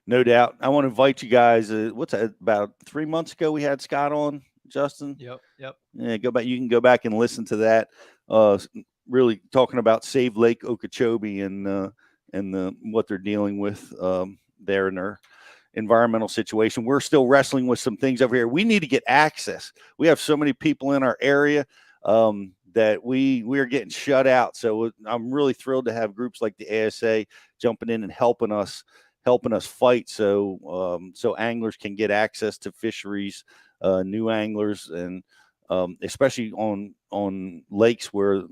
Speaker 1: No doubt. I want to invite you guys. What's that? About 3 months ago, we had Scott on, Justin.
Speaker 3: Yep.
Speaker 1: Yeah, go back. You can go back and listen to that. Really talking about Save Lake Okeechobee and what they're dealing with there in their environmental situation. We're still wrestling with some things over here. We need to get access. We have so many people in our area that we are getting shut out. So I'm really thrilled to have groups like the ASA jumping in and helping us fight so anglers can get access to fisheries, new anglers, and especially on lakes where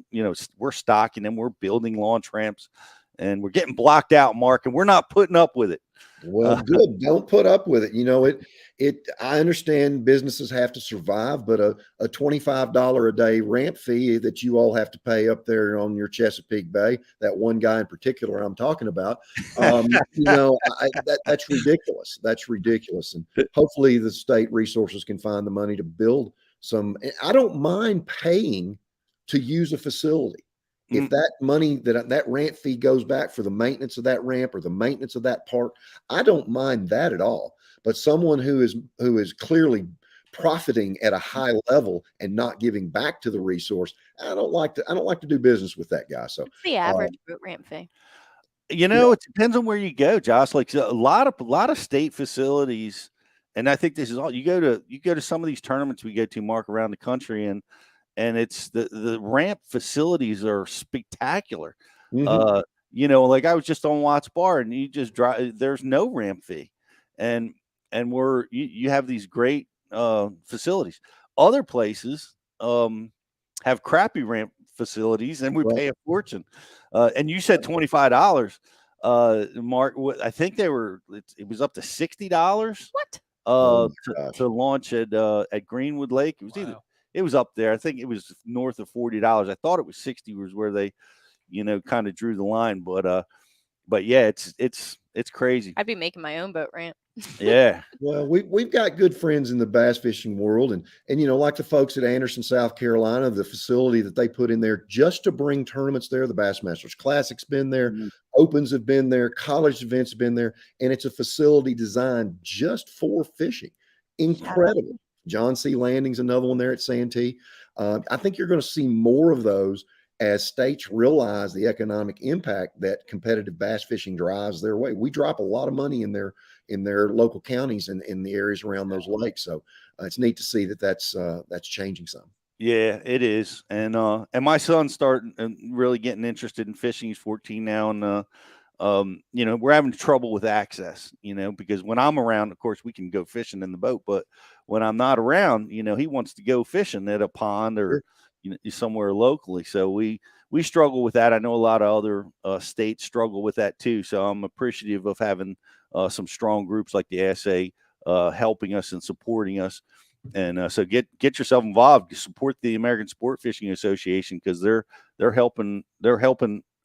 Speaker 1: we're stocking them, we're building launch ramps, and we're getting blocked out, Mark, and we're not putting up with it.
Speaker 16: Well, good. Don't put up with it. You know, I understand businesses have to survive, but a $25 a day ramp fee that you all have to pay up there on your Chesapeake Bay, that one guy in particular I'm talking about, that's ridiculous. That's ridiculous. And hopefully the state resources can find the money to build some. I don't mind paying to use a facility. If that money, that ramp fee goes back for the maintenance of that ramp or the maintenance of that park, I don't mind that at all. But someone who is clearly profiting at a high level and not giving back to the resource, I don't like to do business with that guy. So
Speaker 2: what's the average boat ramp fee?
Speaker 1: You know, it depends on where you go, Josh. Like a lot of state facilities, and I think this is all you go to some of these tournaments we go to, Mark, around the country, and it's the ramp facilities are spectacular. Like I was just on Watts Bar, and you just drive. There's no ramp fee, and you have these great facilities. Other places have crappy ramp facilities, and we pay a fortune. And you said $25, Mark. I think it was up to $60.
Speaker 2: What?
Speaker 1: To launch at Greenwood Lake. It was It was up there. I think it was north of $40. I thought it was 60 was where they, kind of drew the line. But yeah, it's crazy.
Speaker 2: I'd be making my own boat ramp.
Speaker 1: Yeah.
Speaker 16: Well, we've got good friends in the bass fishing world, and like the folks at Anderson, South Carolina, the facility that they put in there just to bring tournaments there. The Bassmasters Classic's been there, Opens have been there, college events have been there, and it's a facility designed just for fishing. Incredible. John C. Landing's another one there at Santee. I think you're going to see more of those as states realize the economic impact that competitive bass fishing drives their way. We drop a lot of money in their local counties and in the areas around those lakes. So it's neat to see that's changing some.
Speaker 1: Yeah, it is. And my son's starting really getting interested in fishing. He's 14 now, and we're having trouble with access, because when I'm around, of course, we can go fishing in the boat, but when I'm not around, he wants to go fishing at a pond or somewhere locally. So we struggle with that. I know a lot of other states struggle with that too. So I'm appreciative of having some strong groups like the ASA helping us and supporting us. And so get yourself involved, support the American Sport Fishing Association, because they're helping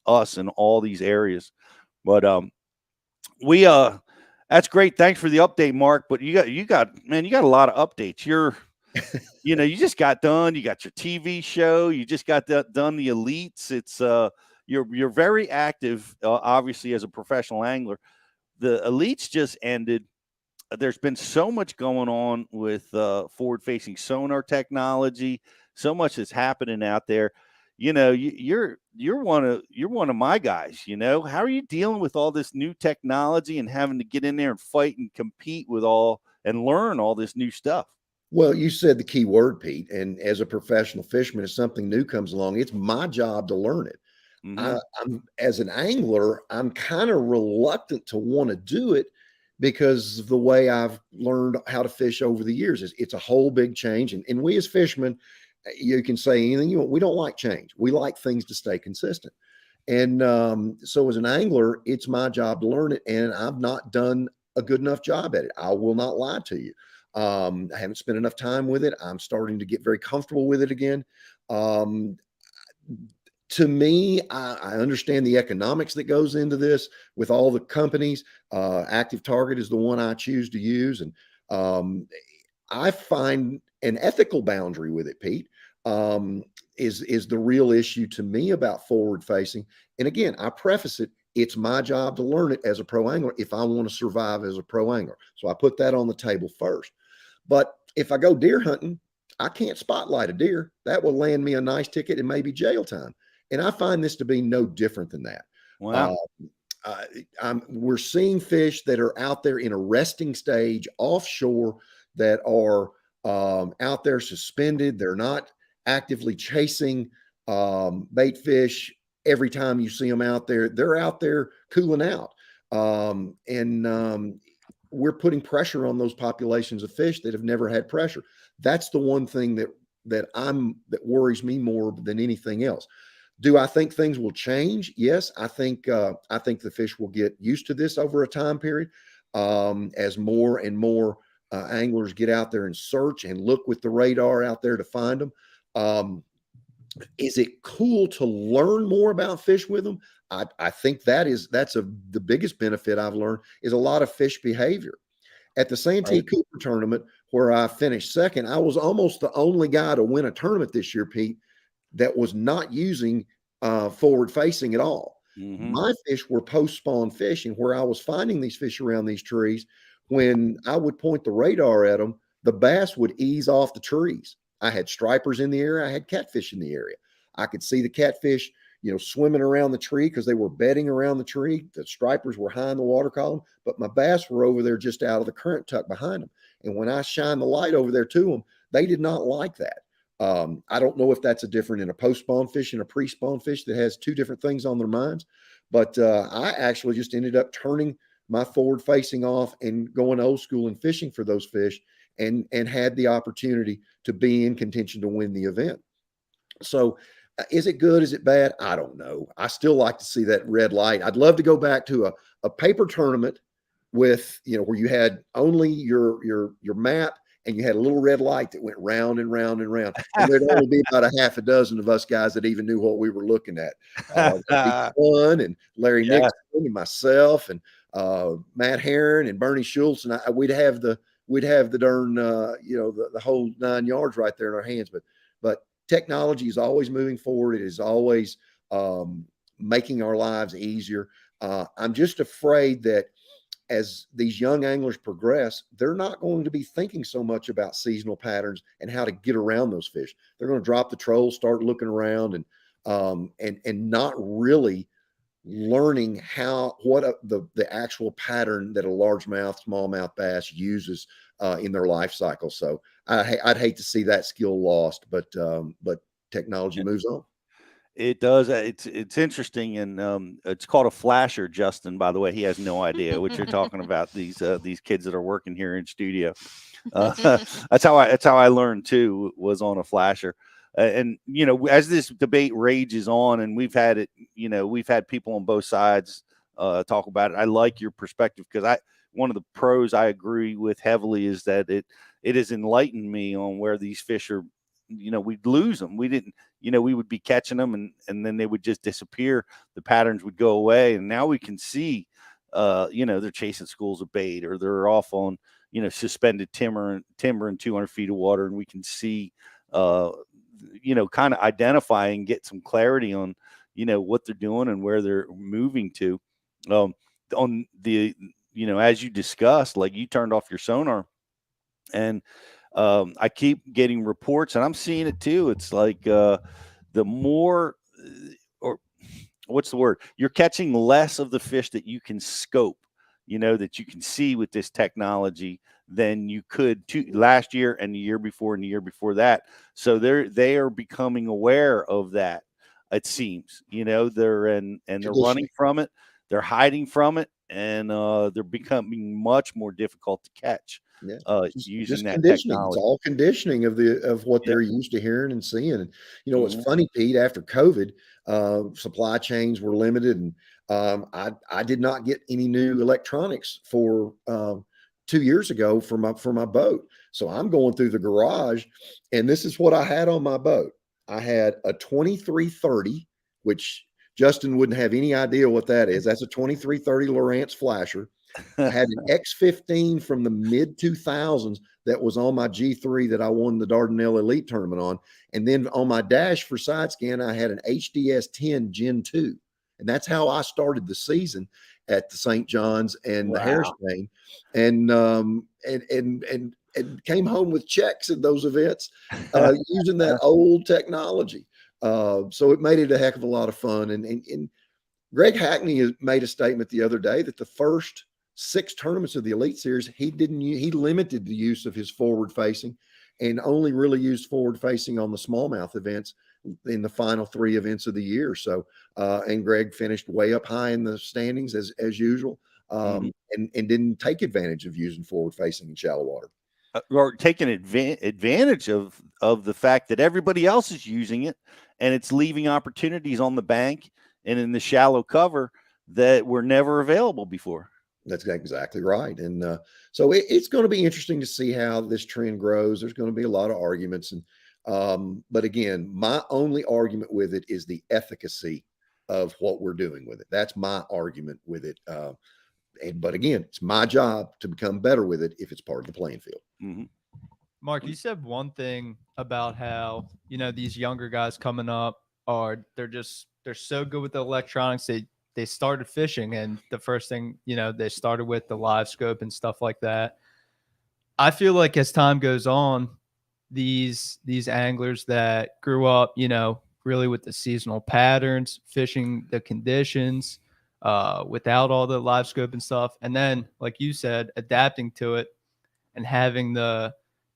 Speaker 1: us in all these areas. But that's great. Thanks for the update, Mark. But you got a lot of updates. You just got done. You got your TV show. You just got done the Elites. It's you're very active, obviously, as a professional angler. The Elites just ended. There's been so much going on with forward-facing sonar technology. So much is happening out there. You're one of my guys. How are you dealing with all this new technology and having to get in there and fight and compete with and learn all this new stuff?
Speaker 16: Well, you said the key word, Pete. And as a professional fisherman, if something new comes along, it's my job to learn it. I'm as an angler, I'm kind of reluctant to want to do it because of the way I've learned how to fish over the years. It's a whole big change. And we as fishermen, you can say anything you want. We don't like change. We like things to stay consistent. And so as an angler, it's my job to learn it. And I've not done a good enough job at it. I will not lie to you. I haven't spent enough time with it. I'm starting to get very comfortable with it again. To me, I understand the economics that goes into this with all the companies. Active Target is the one I choose to use. And I find an ethical boundary with it, Pete, is the real issue to me about forward facing. And again, I preface it. It's my job to learn it as a pro angler if I want to survive as a pro angler. So I put that on the table first. But if I go deer hunting, I can't spotlight a deer. That will land me a nice ticket and maybe jail time. And I find this to be no different than that.
Speaker 1: Wow.
Speaker 16: We're seeing fish that are out there in a resting stage offshore that are out there suspended. They're not actively chasing bait fish every time you see them out there. They're out there cooling out. We're putting pressure on those populations of fish that have never had pressure. That's the one thing that worries me more than anything else. Do I think things will change? Yes, I think the fish will get used to this over a time period as more and more anglers get out there and search and look with the radar out there to find them. Is it cool to learn more about fish with them? I think that's the biggest benefit I've learned is a lot of fish behavior. At the Santee Cooper tournament, where I finished second, I was almost the only guy to win a tournament this year, Pete, that was not using forward facing at all. My fish were post spawn fishing, where I was finding these fish around these trees. When I would point the radar at them, the bass would ease off the trees. I had stripers in the area. I had catfish in the area. I could see the catfish, swimming around the tree because they were bedding around the tree. The stripers were high in the water column, but my bass were over there just out of the current tuck behind them. And when I shined the light over there to them, they did not like that. I don't know if that's a different in a post-spawn fish and a pre-spawn fish that has two different things on their minds. But I actually just ended up turning my forward facing off and going old school and fishing for those fish and had the opportunity to be in contention to win the event. So is it good? Is it bad? I don't know. I still like to see that red light. I'd love to go back to a paper tournament with, where you had only your map and you had a little red light that went round and round and round. And there'd only be about a half a dozen of us guys that even knew what we were looking at. That'd be fun. And Larry Nixon and myself and Matt Herron and Bernie Schultz. And we'd have the darn, the whole 9 yards right there in our hands. But technology is always moving forward. It is always making our lives easier. I'm just afraid that as these young anglers progress, they're not going to be thinking so much about seasonal patterns and how to get around those fish. They're going to drop the trolls, start looking around, and not really learning the actual pattern that a largemouth, smallmouth bass uses in their life cycle. So I'd hate to see that skill lost, but technology moves on.
Speaker 1: It does. It's interesting, and it's called a flasher. Justin, by the way, he has no idea what you're talking about. These kids that are working here in studio. That's how I learned too. Was on a flasher, and as this debate rages on, and we've had people on both sides talk about it. I like your perspective because one of the pros I agree with heavily is that it has enlightened me on where these fish are. We'd lose them. We didn't, we would be catching them and then they would just disappear. The patterns would go away. And now we can see, they're chasing schools of bait or they're off on, suspended timber in 200 feet of water. And we can see, kind of identify and get some clarity on, what they're doing and where they're moving to. On the, as you discussed, like you turned off your sonar and, I keep getting reports and I'm seeing it too. It's like the more, or what's the word? You're catching less of the fish that you can scope, that you can see with this technology than you could last year and the year before and the year before that. So they are becoming aware of that. It seems, they're running from it. They're hiding from it and they're becoming much more difficult to catch.
Speaker 16: Yeah,
Speaker 1: using
Speaker 16: just
Speaker 1: that
Speaker 16: conditioning.
Speaker 1: technology.
Speaker 16: It's all conditioning of what they're used to hearing and seeing. And it's funny, Pete. After COVID, supply chains were limited, and I did not get any new electronics for 2 years ago for my boat. So I'm going through the garage, and this is what I had on my boat. I had a 2330, which Justin wouldn't have any idea what that is. That's a 2330 Lowrance flasher. I had an X15 from the mid 2000s that was on my G3 that I won the Dardanelle Elite Tournament on. And then on my dash for side scan, I had an HDS 10 Gen 2. And that's how I started the season at the St. John's and the Harrisburg, and came home with checks at those events using that old technology. So it made it a heck of a lot of fun. And Greg Hackney made a statement the other day that the first 6 tournaments of the Elite Series, he limited the use of his forward facing and only really used forward facing on the smallmouth events in the final 3 events of the year. So, and Greg finished way up high in the standings as usual, and didn't take advantage of using forward facing in shallow water.
Speaker 1: Or taking advantage of the fact that everybody else is using it and it's leaving opportunities on the bank and in the shallow cover that were never available before.
Speaker 16: That's exactly right. And so it's going to be interesting to see how this trend grows. There's going to be a lot of arguments. But again, my only argument with it is the efficacy of what we're doing with it. That's my argument with it. But again, it's my job to become better with it if it's part of the playing field.
Speaker 1: Mm-hmm.
Speaker 3: Mark, you said one thing about how, these younger guys coming up they're so good with the electronics. They started fishing, and the first thing, they started with the live scope and stuff like that. I feel like as time goes on, these anglers that grew up, really with the seasonal patterns, fishing the conditions, without all the live scope and stuff, and then, like you said, adapting to it and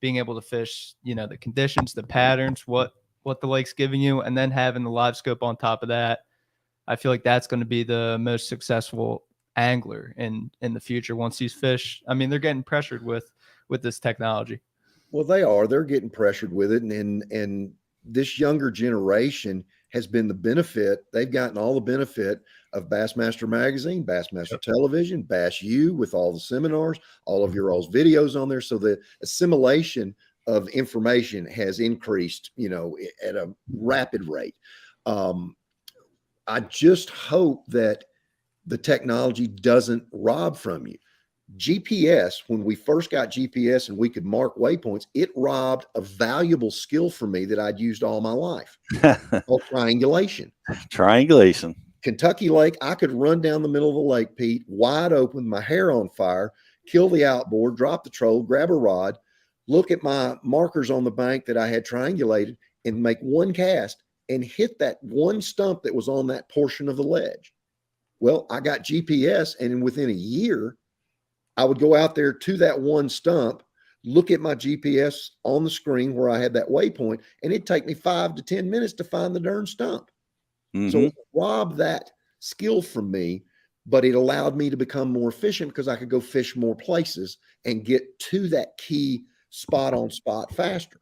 Speaker 3: being able to fish, the conditions, the patterns, what the lake's giving you, and then having the live scope on top of that. I feel like that's going to be the most successful angler in the future once these fish. I mean, they're getting pressured with this technology.
Speaker 16: Well, they're getting pressured with it. And this younger generation has been the benefit. They've gotten all the benefit of Bassmaster Magazine, Bassmaster Television, Bass U, with all the seminars, all of your all's videos on there. So the assimilation of information has increased, at a rapid rate. I just hope that the technology doesn't rob from you. GPS, when we first got GPS and we could mark waypoints, it robbed a valuable skill for me that I'd used all my life, called triangulation.
Speaker 1: Triangulation.
Speaker 16: Kentucky Lake, I could run down the middle of the lake, Pete, wide open, with my hair on fire, kill the outboard, drop the troll, grab a rod, look at my markers on the bank that I had triangulated, and make one cast and hit that one stump that was on that portion of the ledge. Well, I got GPS, and within a year, I would go out there to that one stump, look at my GPS on the screen where I had that waypoint, and it'd take me 5 to 10 minutes to find the darn stump.
Speaker 1: Mm-hmm.
Speaker 16: So it robbed that skill from me, but it allowed me to become more efficient because I could go fish more places and get to that key spot on spot faster.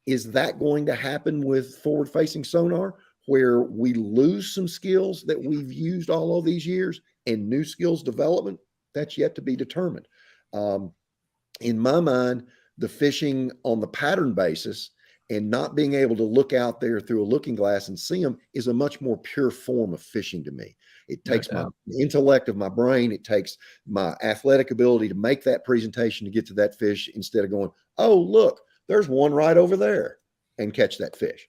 Speaker 16: Is that going to happen with forward-facing sonar, where we lose some skills that we've used all of these years and new skills development? That's yet to be determined. In my mind, the fishing on the pattern basis and not being able to look out there through a looking glass and see them is a much more pure form of fishing to me. It takes my intellect of my brain. It takes my athletic ability to make that presentation to get to that fish, instead of going, oh, look, there's one right over there, and catch that fish.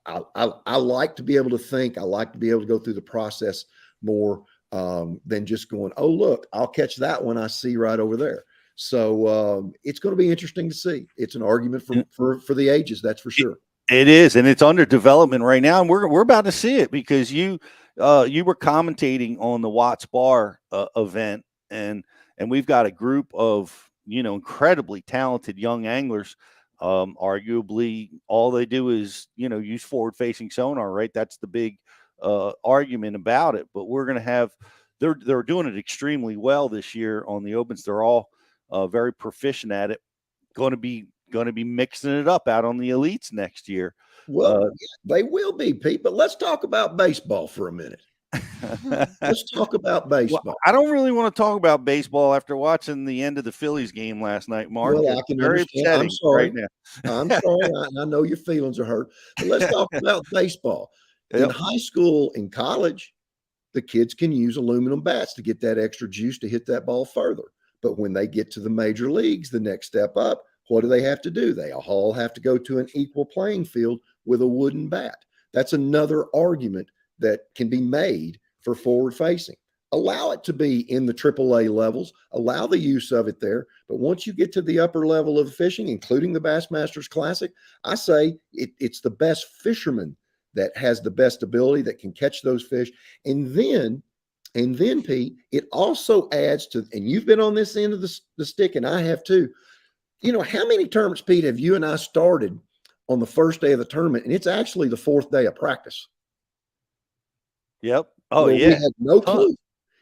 Speaker 16: I like to be able to think. I like to be able to go through the process more than just going, oh, look, I'll catch that one I see right over there. So it's going to be interesting to see. It's an argument for the ages, that's for sure.
Speaker 1: It is, and it's under development right now, and we're about to see it, because you were commentating on the Watts Bar event, and we've got a group of incredibly talented young anglers. Arguably, all they do is use forward-facing sonar, right? That's the big argument about it. But we're going to have they're doing it extremely well this year on the opens. They're all very proficient at it. Going to be mixing it up out on the elites next year.
Speaker 16: Well, they will be, Pete. But let's talk about baseball for a minute. Let's talk about baseball.
Speaker 1: Well, I don't really want to talk about baseball after watching the end of the Phillies game last night, Mark.
Speaker 16: Well, I can understand. I'm sorry. Right now. I'm sorry. I know your feelings are hurt. But let's talk about baseball. In high school and college, the kids can use aluminum bats to get that extra juice to hit that ball further. But when they get to the major leagues, the next step up, what do they have to do? They all have to go to an equal playing field with a wooden bat. That's another argument that can be made for forward facing. Allow it to be in the AAA levels, allow the use of it there. But once you get to the upper level of fishing, including the Bassmasters Classic, I say it's the best fisherman that has the best ability, that can catch those fish. And then, Pete, it also adds to, and you've been on this end of the stick, and I have too. How many tournaments, Pete, have you and I started on the first day of the tournament, and it's actually the fourth day of practice?
Speaker 1: Yep. Oh,
Speaker 16: well,
Speaker 1: yeah.
Speaker 16: We had no clue.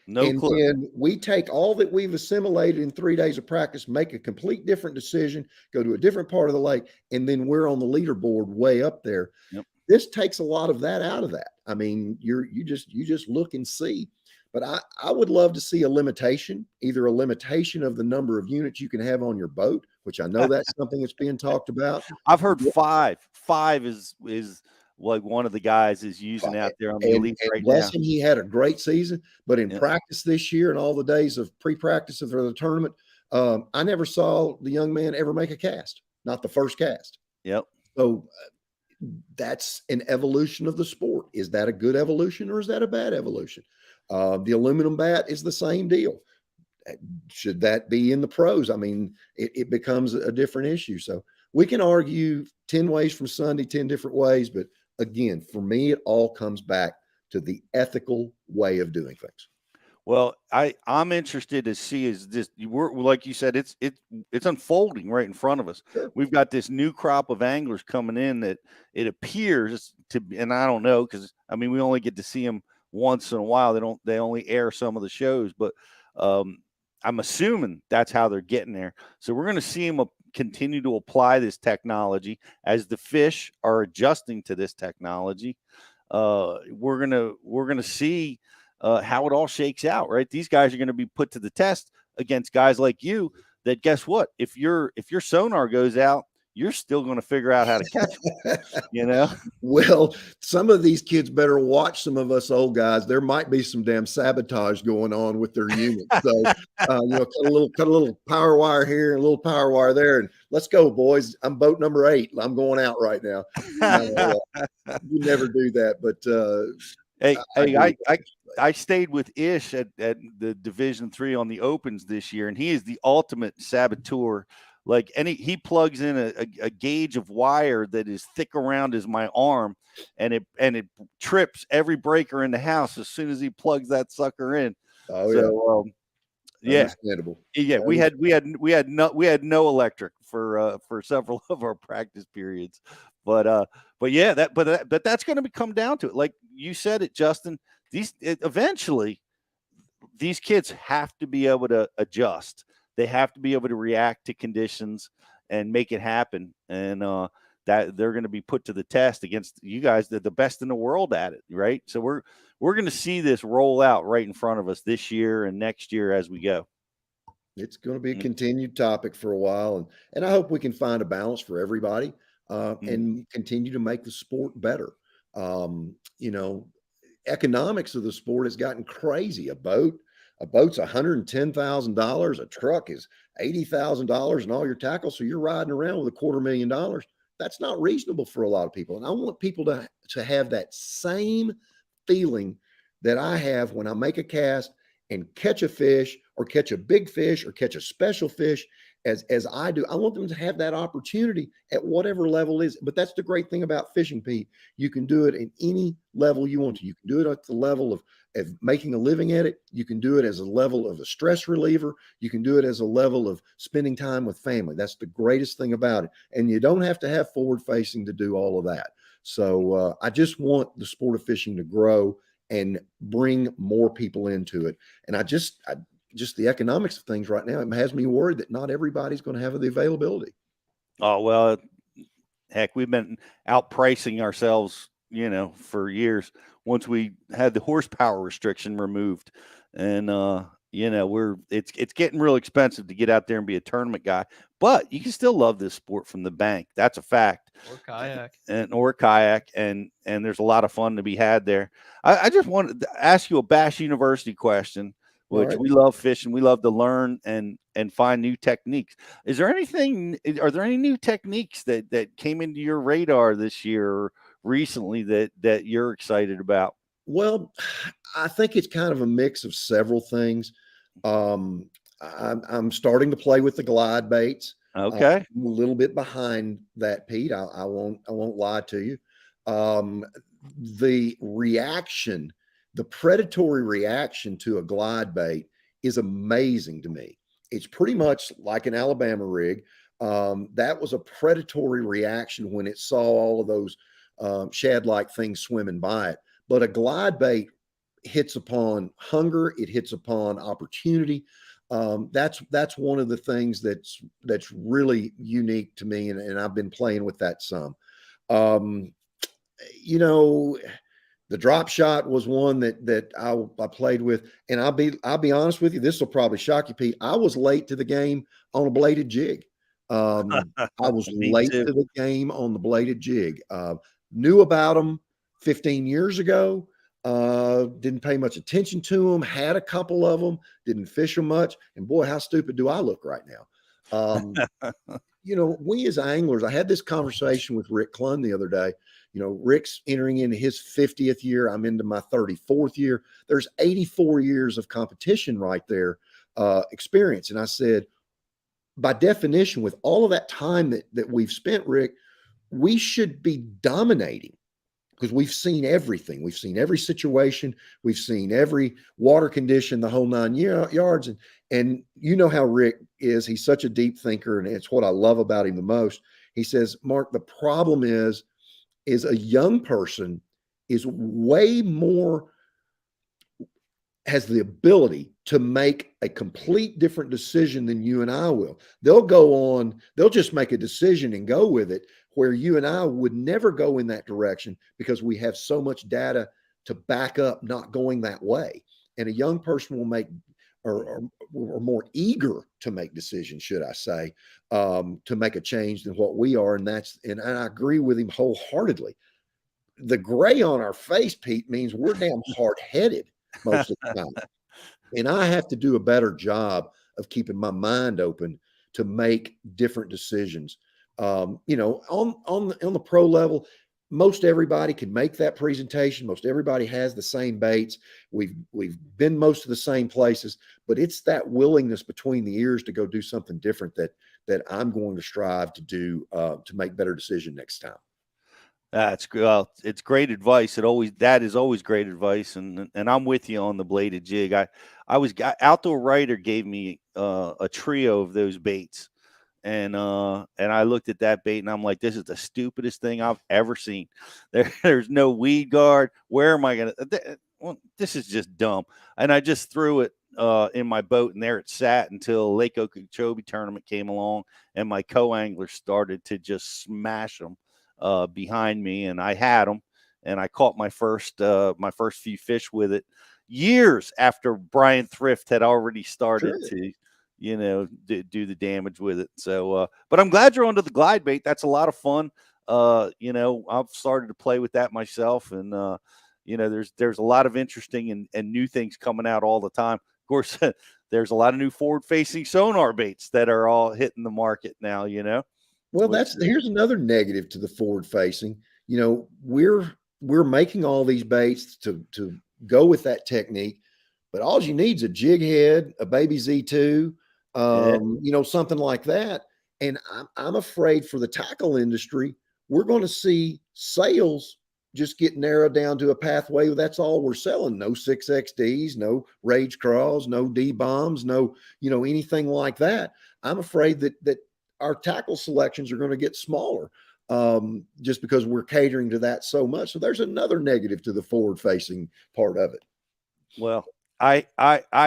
Speaker 1: Clue.
Speaker 16: And we take all that we've assimilated in 3 days of practice, make a complete different decision, go to a different part of the lake, and then we're on the leaderboard way up there.
Speaker 1: Yep.
Speaker 16: This takes a lot of that out of that. I mean, you just look and see. But I would love to see a limitation, either a limitation of the number of units you can have on your boat, which I know that's something that's being talked about.
Speaker 1: I've heard 5. 5 is like one of the guys is using out there on the Elite
Speaker 16: and
Speaker 1: right
Speaker 16: bless
Speaker 1: now.
Speaker 16: him, he had a great season. But in
Speaker 1: Yeah.
Speaker 16: practice this year and all the days of pre-practice for the tournament, I never saw the young man ever make a cast, not the first cast.
Speaker 1: Yep.
Speaker 16: So that's an evolution of the sport. Is that a good evolution or is that a bad evolution? The aluminum bat is the same deal. Should that be in the pros? I mean, it becomes a different issue. So we can argue 10 ways from Sunday, 10 different ways. But again, for me, it all comes back to the ethical way of doing things.
Speaker 1: Well, I'm interested to see is this. We're like you said, it's unfolding right in front of us.
Speaker 16: Sure.
Speaker 1: We've got this new crop of anglers coming in that it appears to, and I don't know because I mean we only get to see them once in a while. They only air some of the shows, but I'm assuming that's how they're getting there. So we're going to see them continue to apply this technology as the fish are adjusting to this technology. We're gonna see how it all shakes out, right? These guys are going to be put to the test against guys like you that guess what? If your sonar goes out, you're still going to figure out how to catch them, you know?
Speaker 16: Well, some of these kids better watch some of us old guys. There might be some damn sabotage going on with their units. So, cut a little power wire here and a little power wire there. And let's go, boys. I'm boat number 8. I'm going out right now. You never do that. But
Speaker 1: I stayed with Ish at the Division III on the Opens this year, and he is the ultimate saboteur. Like he plugs in a gauge of wire that is thick around as my arm, and it trips every breaker in the house as soon as he plugs that sucker in.
Speaker 16: Oh
Speaker 1: so, yeah,
Speaker 16: understandable.
Speaker 1: Yeah, we had no electric for several of our practice periods, but yeah, but that's going to come down to it. Like you said it, Justin. Eventually, these kids have to be able to adjust. They have to be able to react to conditions and make it happen. And that they're going to be put to the test against you guys. They're the best in the world at it, right? So we're going to see this roll out right in front of us this year and next year as we go.
Speaker 16: It's going to be a continued topic for a while, and I hope we can find a balance for everybody and continue to make the sport better. Economics of the sport has gotten crazy. A boat's $110,000. A truck is $80,000 and all your tackle. So you're riding around with $250,000. That's not reasonable for a lot of people. And I want people to have that same feeling that I have when I make a cast and catch a fish or catch a big fish or catch a special fish as I do. I want them to have that opportunity at whatever level is. But that's the great thing about fishing, Pete. You can do it in any level you want to. You can do it at the level of making a living at it. You can do it as a level of a stress reliever. You can do it as a level of spending time with family. That's the greatest thing about it. And you don't have to have forward facing to do all of that. So I just want the sport of fishing to grow and bring more people into it. And just the economics of things right now, it has me worried that not everybody's going to have the availability.
Speaker 1: Oh, well, heck, we've been outpricing ourselves, for years once we had the horsepower restriction removed. And, it's getting real expensive to get out there and be a tournament guy, but you can still love this sport from the bank. That's a fact. Or kayak. And there's a lot of fun to be had there. I just wanted to ask you a Bash University question, which we love fishing. We love to learn and find new techniques. Are there any new techniques that came into your radar this year or recently that you're excited about?
Speaker 16: Well, I think it's kind of a mix of several things. I'm starting to play with the glide baits.
Speaker 1: Okay.
Speaker 16: I'm a little bit behind that, Pete. I won't lie to you. The predatory reaction to a glide bait is amazing to me. It's pretty much like an Alabama rig. That was a predatory reaction when it saw all of those shad-like things swimming by it. But a glide bait hits upon hunger. It hits upon opportunity. That's one of the things that's really unique to me, and I've been playing with that some. you know, the drop shot was one that I played with, and I'll be honest with you. This will probably shock you, Pete. I was late to the game on a bladed jig. I was
Speaker 1: Me
Speaker 16: late
Speaker 1: too.
Speaker 16: to the game on the bladed jig. Knew about them 15 years ago. Didn't pay much attention to them. Had a couple of them. Didn't fish them much. And boy, how stupid do I look right now? You know, we as anglers, I had this conversation with Rick Clunn the other day. You know, Rick's entering into his 50th year. I'm into my 34th year. There's 84 years of competition right there, experience. And I said, by definition, with all of that time that we've spent, Rick, we should be dominating because we've seen everything. We've seen every situation. We've seen every water condition, the whole 9 yards. And you know how Rick is. He's such a deep thinker, and it's what I love about him the most. He says, Mark, the problem is a young person is way more, has the ability to make a complete different decision than you and I will. They'll just make a decision and go with it, where you and I would never go in that direction because we have so much data to back up not going that way. And a young person will make, or more eager to make decisions, should I say, to make a change than what we are. And I agree with him wholeheartedly. The gray on our face, Pete, means we're damn hard-headed most of the time. And I have to do a better job of keeping my mind open to make different decisions. You know, on the pro level, most everybody can make that presentation. Most everybody has the same baits. We've been most of the same places, but it's that willingness between the ears to go do something different that I'm going to strive to do, to make better decision next time.
Speaker 1: That's well, it's great advice. That is always great advice, and I'm with you on the bladed jig. Outdoor Writer gave me a trio of those baits, and I looked at that bait and I'm like, this is the stupidest thing I've ever seen. There's no weed guard. Where am I gonna? Well, this is just dumb. And I just threw it in my boat, and there it sat until Lake Okeechobee tournament came along, and my co-anglers started to just smash them behind me, and I had them, and I caught my first few fish with it years after Brian Thrift had already started to, you know, do the damage with it. So, but I'm glad you're onto the glide bait. That's a lot of fun. You know, I've started to play with that myself, and you know, there's a lot of interesting and new things coming out all the time. Of course, there's a lot of new forward-facing sonar baits that are all hitting the market now. You know.
Speaker 16: Well, here's another negative to the forward facing. You know, we're making all these baits to go with that technique, but all you need is a jig head, a baby Z2, you know, something like that. And I'm afraid for the tackle industry, we're going to see sales just get narrowed down to a pathway. That's all we're selling. No 6XDs, no Rage Craws, no D bombs, no, you know, anything like that. I'm afraid that our tackle selections are going to get smaller, just because we're catering to that so much. So there's another negative to the forward facing part of it.
Speaker 1: Well, I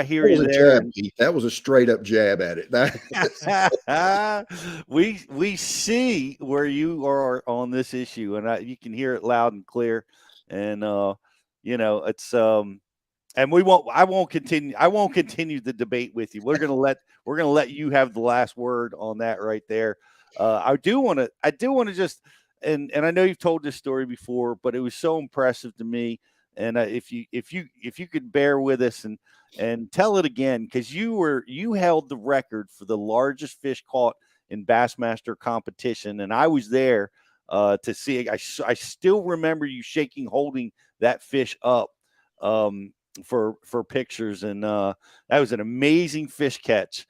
Speaker 1: hear you there.
Speaker 16: That was a straight up jab at it.
Speaker 1: We see where you are on this issue, and you can hear it loud and clear. And you know, it's and I won't continue the debate with you. We're gonna let you have the last word on that right there. I do want to just, and I know you've told this story before, but it was so impressive to me. And if you could bear with us and tell it again, because you held the record for the largest fish caught in Bassmaster competition, and I was there to see it. I still remember you holding that fish up for pictures, and that was an amazing fish catch.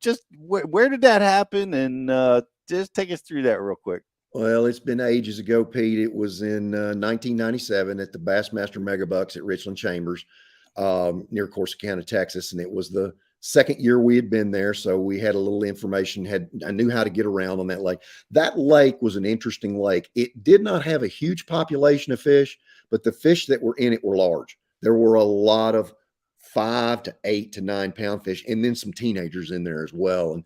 Speaker 1: Just where did that happen? And just take us through that real quick.
Speaker 16: Well, it's been ages ago, Pete. It was in 1997 at the Bassmaster Megabucks at Richland Chambers, near Corsicana, Texas. And it was the second year we had been there. So we had a little information, I knew how to get around on that lake. That lake was an interesting lake. It did not have a huge population of fish, but the fish that were in it were large. There were a lot of 5 to 8 to 9 pound fish, and then some teenagers in there as well. And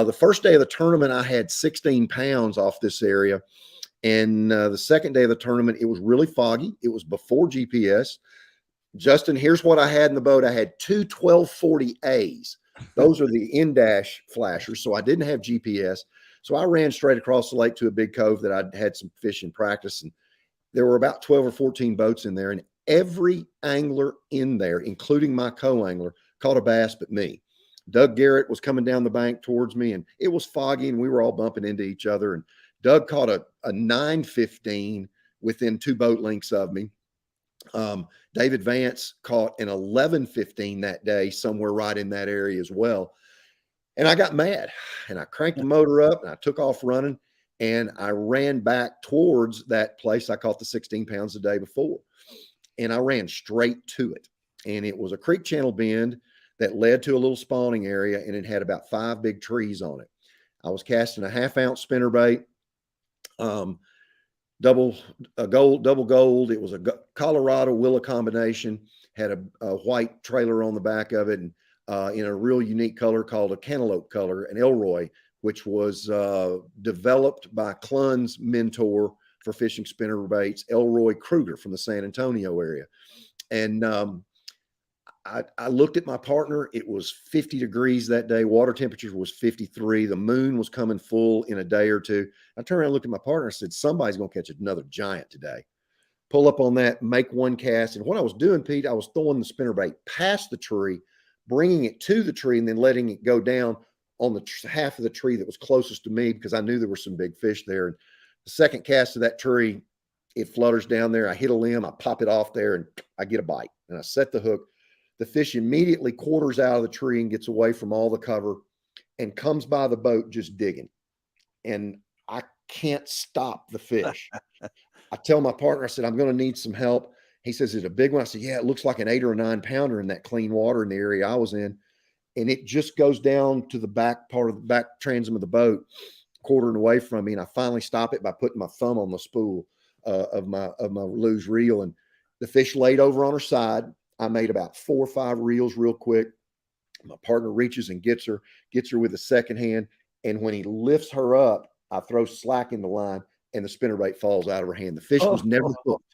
Speaker 16: the first day of the tournament, I had 16 pounds off this area, And the second day of the tournament, it was really foggy. It was before GPS. Justin, here's what I had in the boat. I had two 1240As. Those are the in-dash flashers. So I didn't have GPS. So I ran straight across the lake to a big cove that I'd had some fishing practice. And there were about 12 or 14 boats in there. And every angler in there, including my co-angler, caught a bass but me. Doug Garrett was coming down the bank towards me, and it was foggy, and we were all bumping into each other. And Doug caught a 915 within 2 boat lengths of me. David Vance caught an 1115 that day, somewhere right in that area as well. And I got mad, and I cranked the motor up, and I took off running, and I ran back towards that place I caught the 16 pounds the day before. And I ran straight to it. And it was a creek channel bend that led to a little spawning area, and it had about 5 big trees on it. I was casting a 1/2 ounce spinnerbait, double gold. It was a Colorado Willow combination, had a white trailer on the back of it, and in a real unique color called a cantaloupe color, an Elroy, which was developed by Clunn's mentor for fishing spinnerbaits, Elroy Kruger from the San Antonio area. And I looked at my partner. It was 50 degrees that day. Water temperature was 53. The moon was coming full in a day or two. I turned around and looked at my partner and said, somebody's going to catch another giant today. Pull up on that, make one cast. And what I was doing, Pete, I was throwing the spinnerbait past the tree, bringing it to the tree, and then letting it go down on the half of the tree that was closest to me, because I knew there were some big fish there. And the second cast of that tree, it flutters down there. I hit a limb, I pop it off there, and I get a bite. And I set the hook. The fish immediately quarters out of the tree and gets away from all the cover and comes by the boat just digging. And I can't stop the fish. I tell my partner, I said, I'm going to need some help. He says, is it a big one? I said, yeah, it looks like an 8 or 9 pounder in that clean water in the area I was in. And it just goes down to the back part of the back transom of the boat, quartering away from me. And I finally stop it by putting my thumb on the spool of my luge reel. And the fish laid over on her side. I made about 4 or 5 reels real quick. My partner reaches and gets her with the second hand. And when he lifts her up, I throw slack in the line, and the spinnerbait falls out of her hand. The fish was never hooked.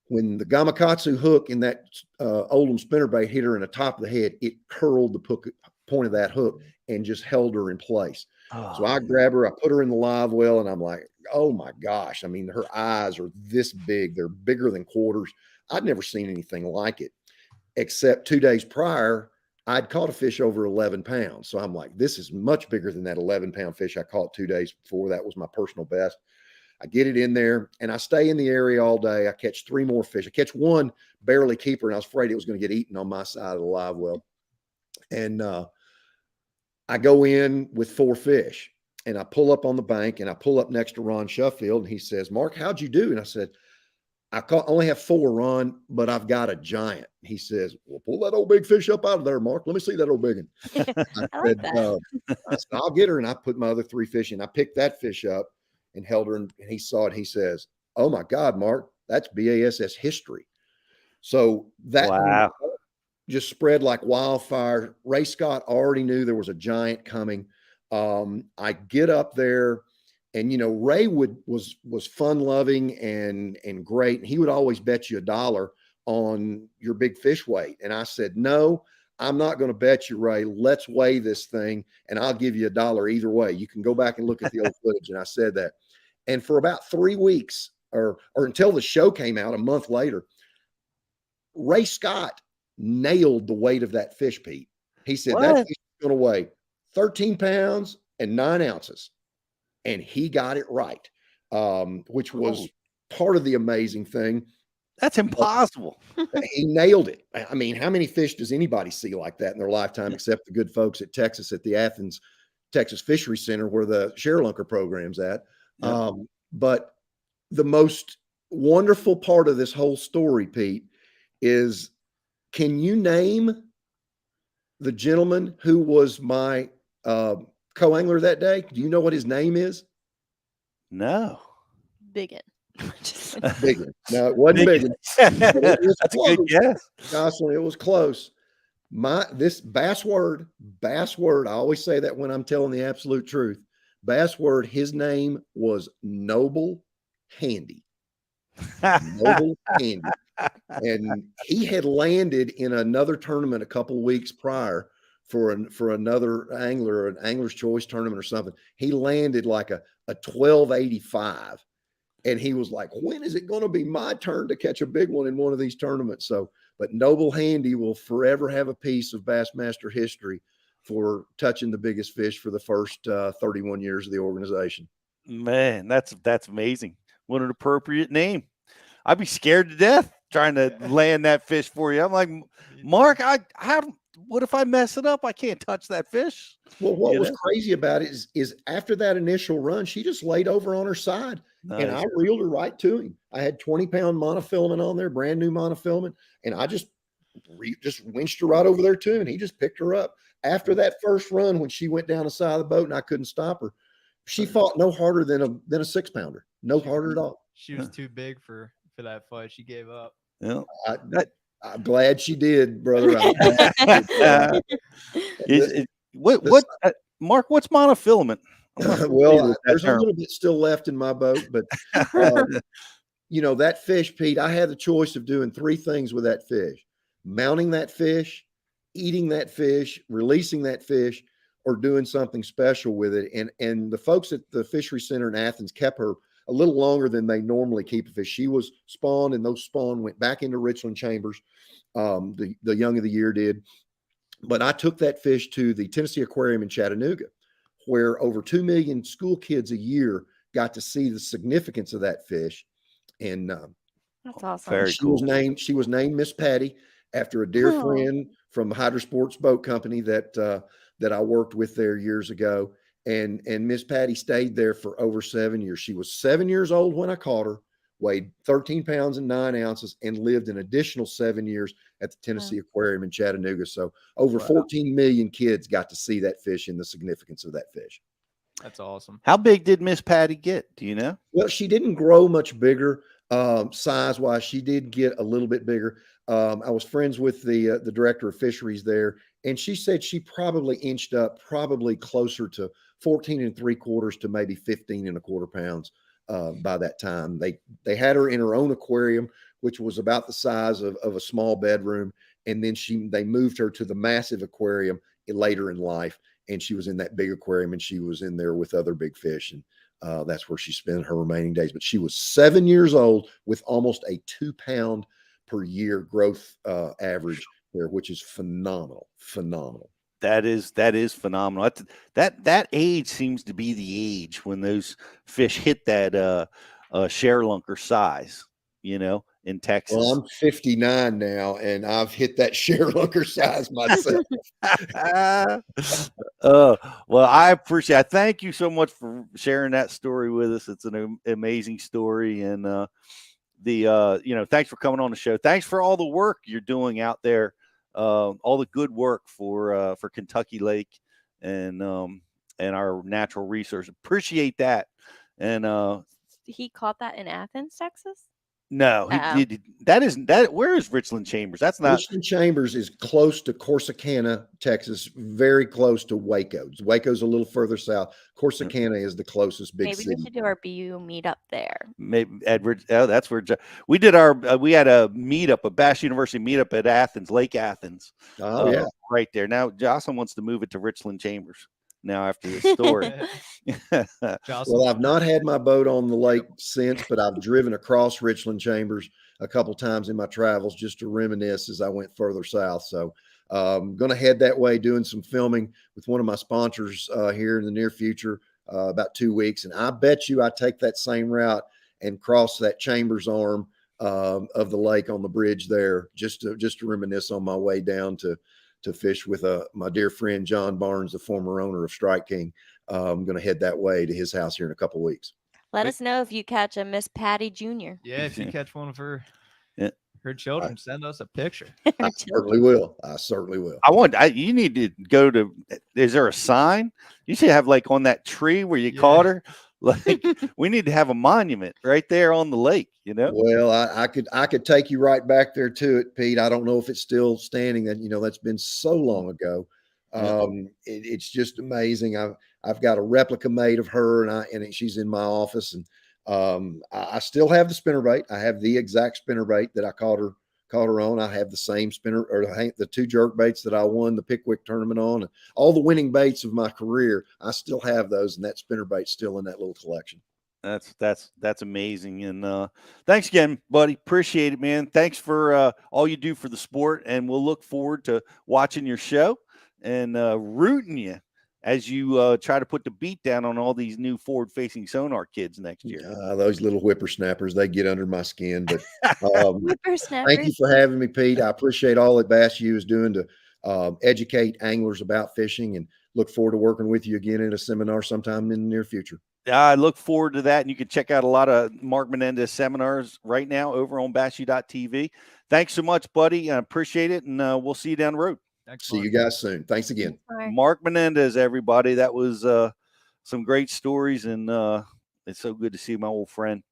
Speaker 16: When the gamakatsu hook in that Oldham spinnerbait hit her in the top of the head, it curled the point of that hook and just held her in place. So I grab her, I put her in the live well, and I'm like, oh my gosh. I mean, her eyes are this big. They're bigger than quarters. I'd never seen anything like it, except 2 days prior, I'd caught a fish over 11 pounds. So I'm like, this is much bigger than that 11-pound fish I caught 2 days before. That was my personal best. I get it in there, and I stay in the area all day. I catch 3 more fish. I catch one barely keeper, and I was afraid it was going to get eaten on my side of the live well. And I go in with 4 fish, and I pull up on the bank, and I pull up next to Ron Sheffield, and he says, Mark, how'd you do? And I said, only have 4, Ron, but I've got a giant. He says, well, pull that old big fish up out of there, Mark. Let me see that old big one. I said, I'll get her. And I put my other 3 fish in. I picked that fish up and held her, and he saw it. He says, oh my God, Mark, that's BASS history. So that just spread like wildfire. Ray Scott already knew there was a giant coming. I get up there. And, you know, Ray was fun loving and great. And he would always bet you $1 on your big fish weight. And I said, no, I'm not going to bet you, Ray. Let's weigh this thing, and I'll give you $1 either way. You can go back and look at the old footage. And I said that. And for about 3 weeks or until the show came out a month later, Ray Scott nailed the weight of that fish, Pete. He said, that fish is going to weigh 13 pounds and 9 ounces. And he got it right, which was part of the amazing thing.
Speaker 1: That's impossible.
Speaker 16: He nailed it. I mean, how many fish does anybody see like that in their lifetime, except the good folks at Texas, at the Athens, Texas Fishery Center, where the Sherelunker program's at. Yeah. But the most wonderful part of this whole story, Pete, is, can you name the gentleman who was my co-angler that day? Do you know what his name is?
Speaker 1: No.
Speaker 2: Biggin.
Speaker 16: Biggin. No, it wasn't Biggin. That's
Speaker 1: a good guess.
Speaker 16: Jocelyn, it was close. This bass word, I always say that when I'm telling the absolute truth. Bass word, his name was Noble Handy. Noble Handy. And he had landed in another tournament a couple weeks prior for another angler, an angler's choice tournament or something. He landed like a 1285. And he was like, when is it going to be my turn to catch a big one in one of these tournaments? So, but Noble Handy will forever have a piece of Bassmaster history for touching the biggest fish for the first 31 years of the organization.
Speaker 1: Man, that's amazing. What an appropriate name. I'd be scared to death trying to land that fish for you. I'm like, Mark, what if I mess it up? I can't touch that fish.
Speaker 16: Well, what was crazy about it is after that initial run, she just laid over on her side. Nice. And I reeled her right to him. I had 20-pound monofilament on there, brand new monofilament, and I just winched her right over there too. And he just picked her up. After that first run, when she went down the side of the boat and I couldn't stop her, she fought no harder than a 6-pounder. No harder at all.
Speaker 3: She was too big for that fight. She gave up.
Speaker 1: Yeah,
Speaker 16: I'm glad she did, brother.
Speaker 1: Mark, what's monofilament?
Speaker 16: Well, there's a little bit still left in my boat, but that fish, Pete, I had the choice of doing 3 things with that fish: mounting that fish, eating that fish, releasing that fish, or doing something special with it. And the folks at the Fishery Center in Athens kept her a little longer than they normally keep a fish. She was spawned, and those spawn went back into Richland Chambers. The young of the year did. But I took that fish to the Tennessee Aquarium in Chattanooga, where over 2 million school kids a year got to see the significance of that fish. And
Speaker 2: that's awesome.
Speaker 1: Very cool.
Speaker 16: She was named Miss Patty after a dear friend from Hydro Sports Boat Company that I worked with there years ago. And Miss Patty stayed there for over 7 years. She was 7 years old when I caught her, weighed 13 pounds and 9 ounces, and lived an additional 7 years at the Tennessee Aquarium in Chattanooga. So over 14 million kids got to see that fish and the significance of that fish.
Speaker 3: That's awesome.
Speaker 1: How big did Miss Patty get? Do you know?
Speaker 16: Well, she didn't grow much bigger size-wise. She did get a little bit bigger. I was friends with the director of fisheries there, and she said she probably inched up probably closer to 14 3/4 to maybe 15 1/4 pounds by that time. They had her in her own aquarium, which was about the size of a small bedroom. And then they moved her to the massive aquarium later in life. And she was in that big aquarium, and she was in there with other big fish. And that's where she spent her remaining days. But she was 7 years old with almost a 2-pound per year growth average there, which is phenomenal.
Speaker 1: That is phenomenal. That age seems to be the age when those fish hit that sharelunker size, in Texas.
Speaker 16: Well, I'm 59 now, and I've hit that sharelunker size myself.
Speaker 1: Well, I appreciate it. Thank you so much for sharing that story with us. It's an amazing story. And thanks for coming on the show. Thanks for all the work you're doing out there. All the good work for Kentucky Lake and our natural resource. Appreciate that. And
Speaker 2: he caught that in Athens, Texas?
Speaker 1: No, where is Richland Chambers? That's not.
Speaker 16: Richland Chambers is close to Corsicana, Texas, very close to Waco. Waco's a little further south. Corsicana is the closest big city.
Speaker 2: Maybe we should do our BU meetup there.
Speaker 1: Maybe Edward. Oh, that's where we did our. We had a meetup, a Bass University meetup at Athens, Lake Athens.
Speaker 16: Oh yeah,
Speaker 1: right there. Now Jocelyn wants to move it to Richland Chambers. Now after this story.
Speaker 16: Well, I've not had my boat on the lake since, but I've driven across Richland Chambers a couple times in my travels just to reminisce as I went further south. So I'm going to head that way, doing some filming with one of my sponsors here in the near future, about 2 weeks. And I bet you I take that same route and cross that Chambers arm of the lake on the bridge there, just to reminisce on my way down to fish with my dear friend John Barnes, the former owner of Strike King. I'm going to head that way to his house here in a couple of weeks.
Speaker 2: Let us know if you catch a Miss Patty Jr.
Speaker 3: Yeah, if you catch one of her children, send us a picture.
Speaker 16: I certainly will.
Speaker 1: You need to go to. Is there a sign? You should have like on that tree where you caught her. Like we need to have a monument right there on the lake,
Speaker 16: Well, I could take you right back there to it, Pete. I don't know if it's still standing. That's been so long ago. It's just amazing. I've got a replica made of her, and she's in my office, and I still have the spinnerbait. I have the exact spinnerbait that I caught her on. I have the same spinner, or the 2 jerk baits that I won the Pickwick tournament on, and all the winning baits of my career. I still have those, and that spinnerbait's still in that little collection.
Speaker 1: That's amazing. And thanks again, buddy. Appreciate it, man. Thanks for all you do for the sport, and we'll look forward to watching your show and rooting you as you try to put the beat down on all these new forward-facing sonar kids next year.
Speaker 16: Those little whippersnappers, they get under my skin. But
Speaker 2: Whippersnappers.
Speaker 16: thank you for having me, Pete. I appreciate all that Bass U is doing to educate anglers about fishing, and look forward to working with you again in a seminar sometime in the near future.
Speaker 1: I look forward to that, and you can check out a lot of Mark Menendez seminars right now over on BassU.tv. Thanks so much, buddy. I appreciate it, and we'll see you down the road.
Speaker 16: See you guys soon. Thanks again.
Speaker 1: Mark Menendez, everybody. That was some great stories, and it's so good to see my old friend.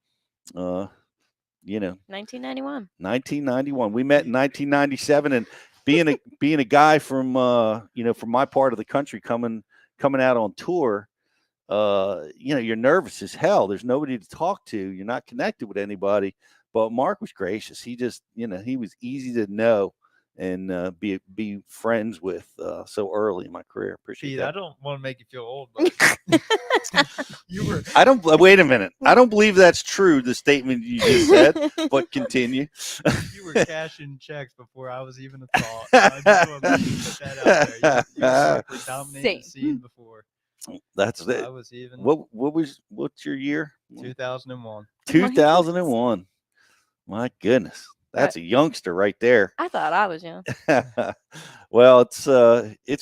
Speaker 2: 1991.
Speaker 1: 1991. We met in 1997, and being a guy from from my part of the country coming out on tour. You're nervous as hell. There's nobody to talk to. You're not connected with anybody. But Mark was gracious. He just, he was easy to know and be friends with so early in my career. Appreciate
Speaker 3: Pete,
Speaker 1: that.
Speaker 3: I don't want to make you feel old, but
Speaker 1: I don't. Wait a minute. I don't believe that's true. The statement you just said. But continue.
Speaker 3: You were cashing checks before I was even a thought. I just want to put that out there. You were dominating the scene before.
Speaker 1: That's it.
Speaker 3: I was even.
Speaker 1: What's your year?
Speaker 3: 2001.
Speaker 1: 2001. My goodness, that's a youngster right there.
Speaker 2: I thought I was young.
Speaker 1: Well, it's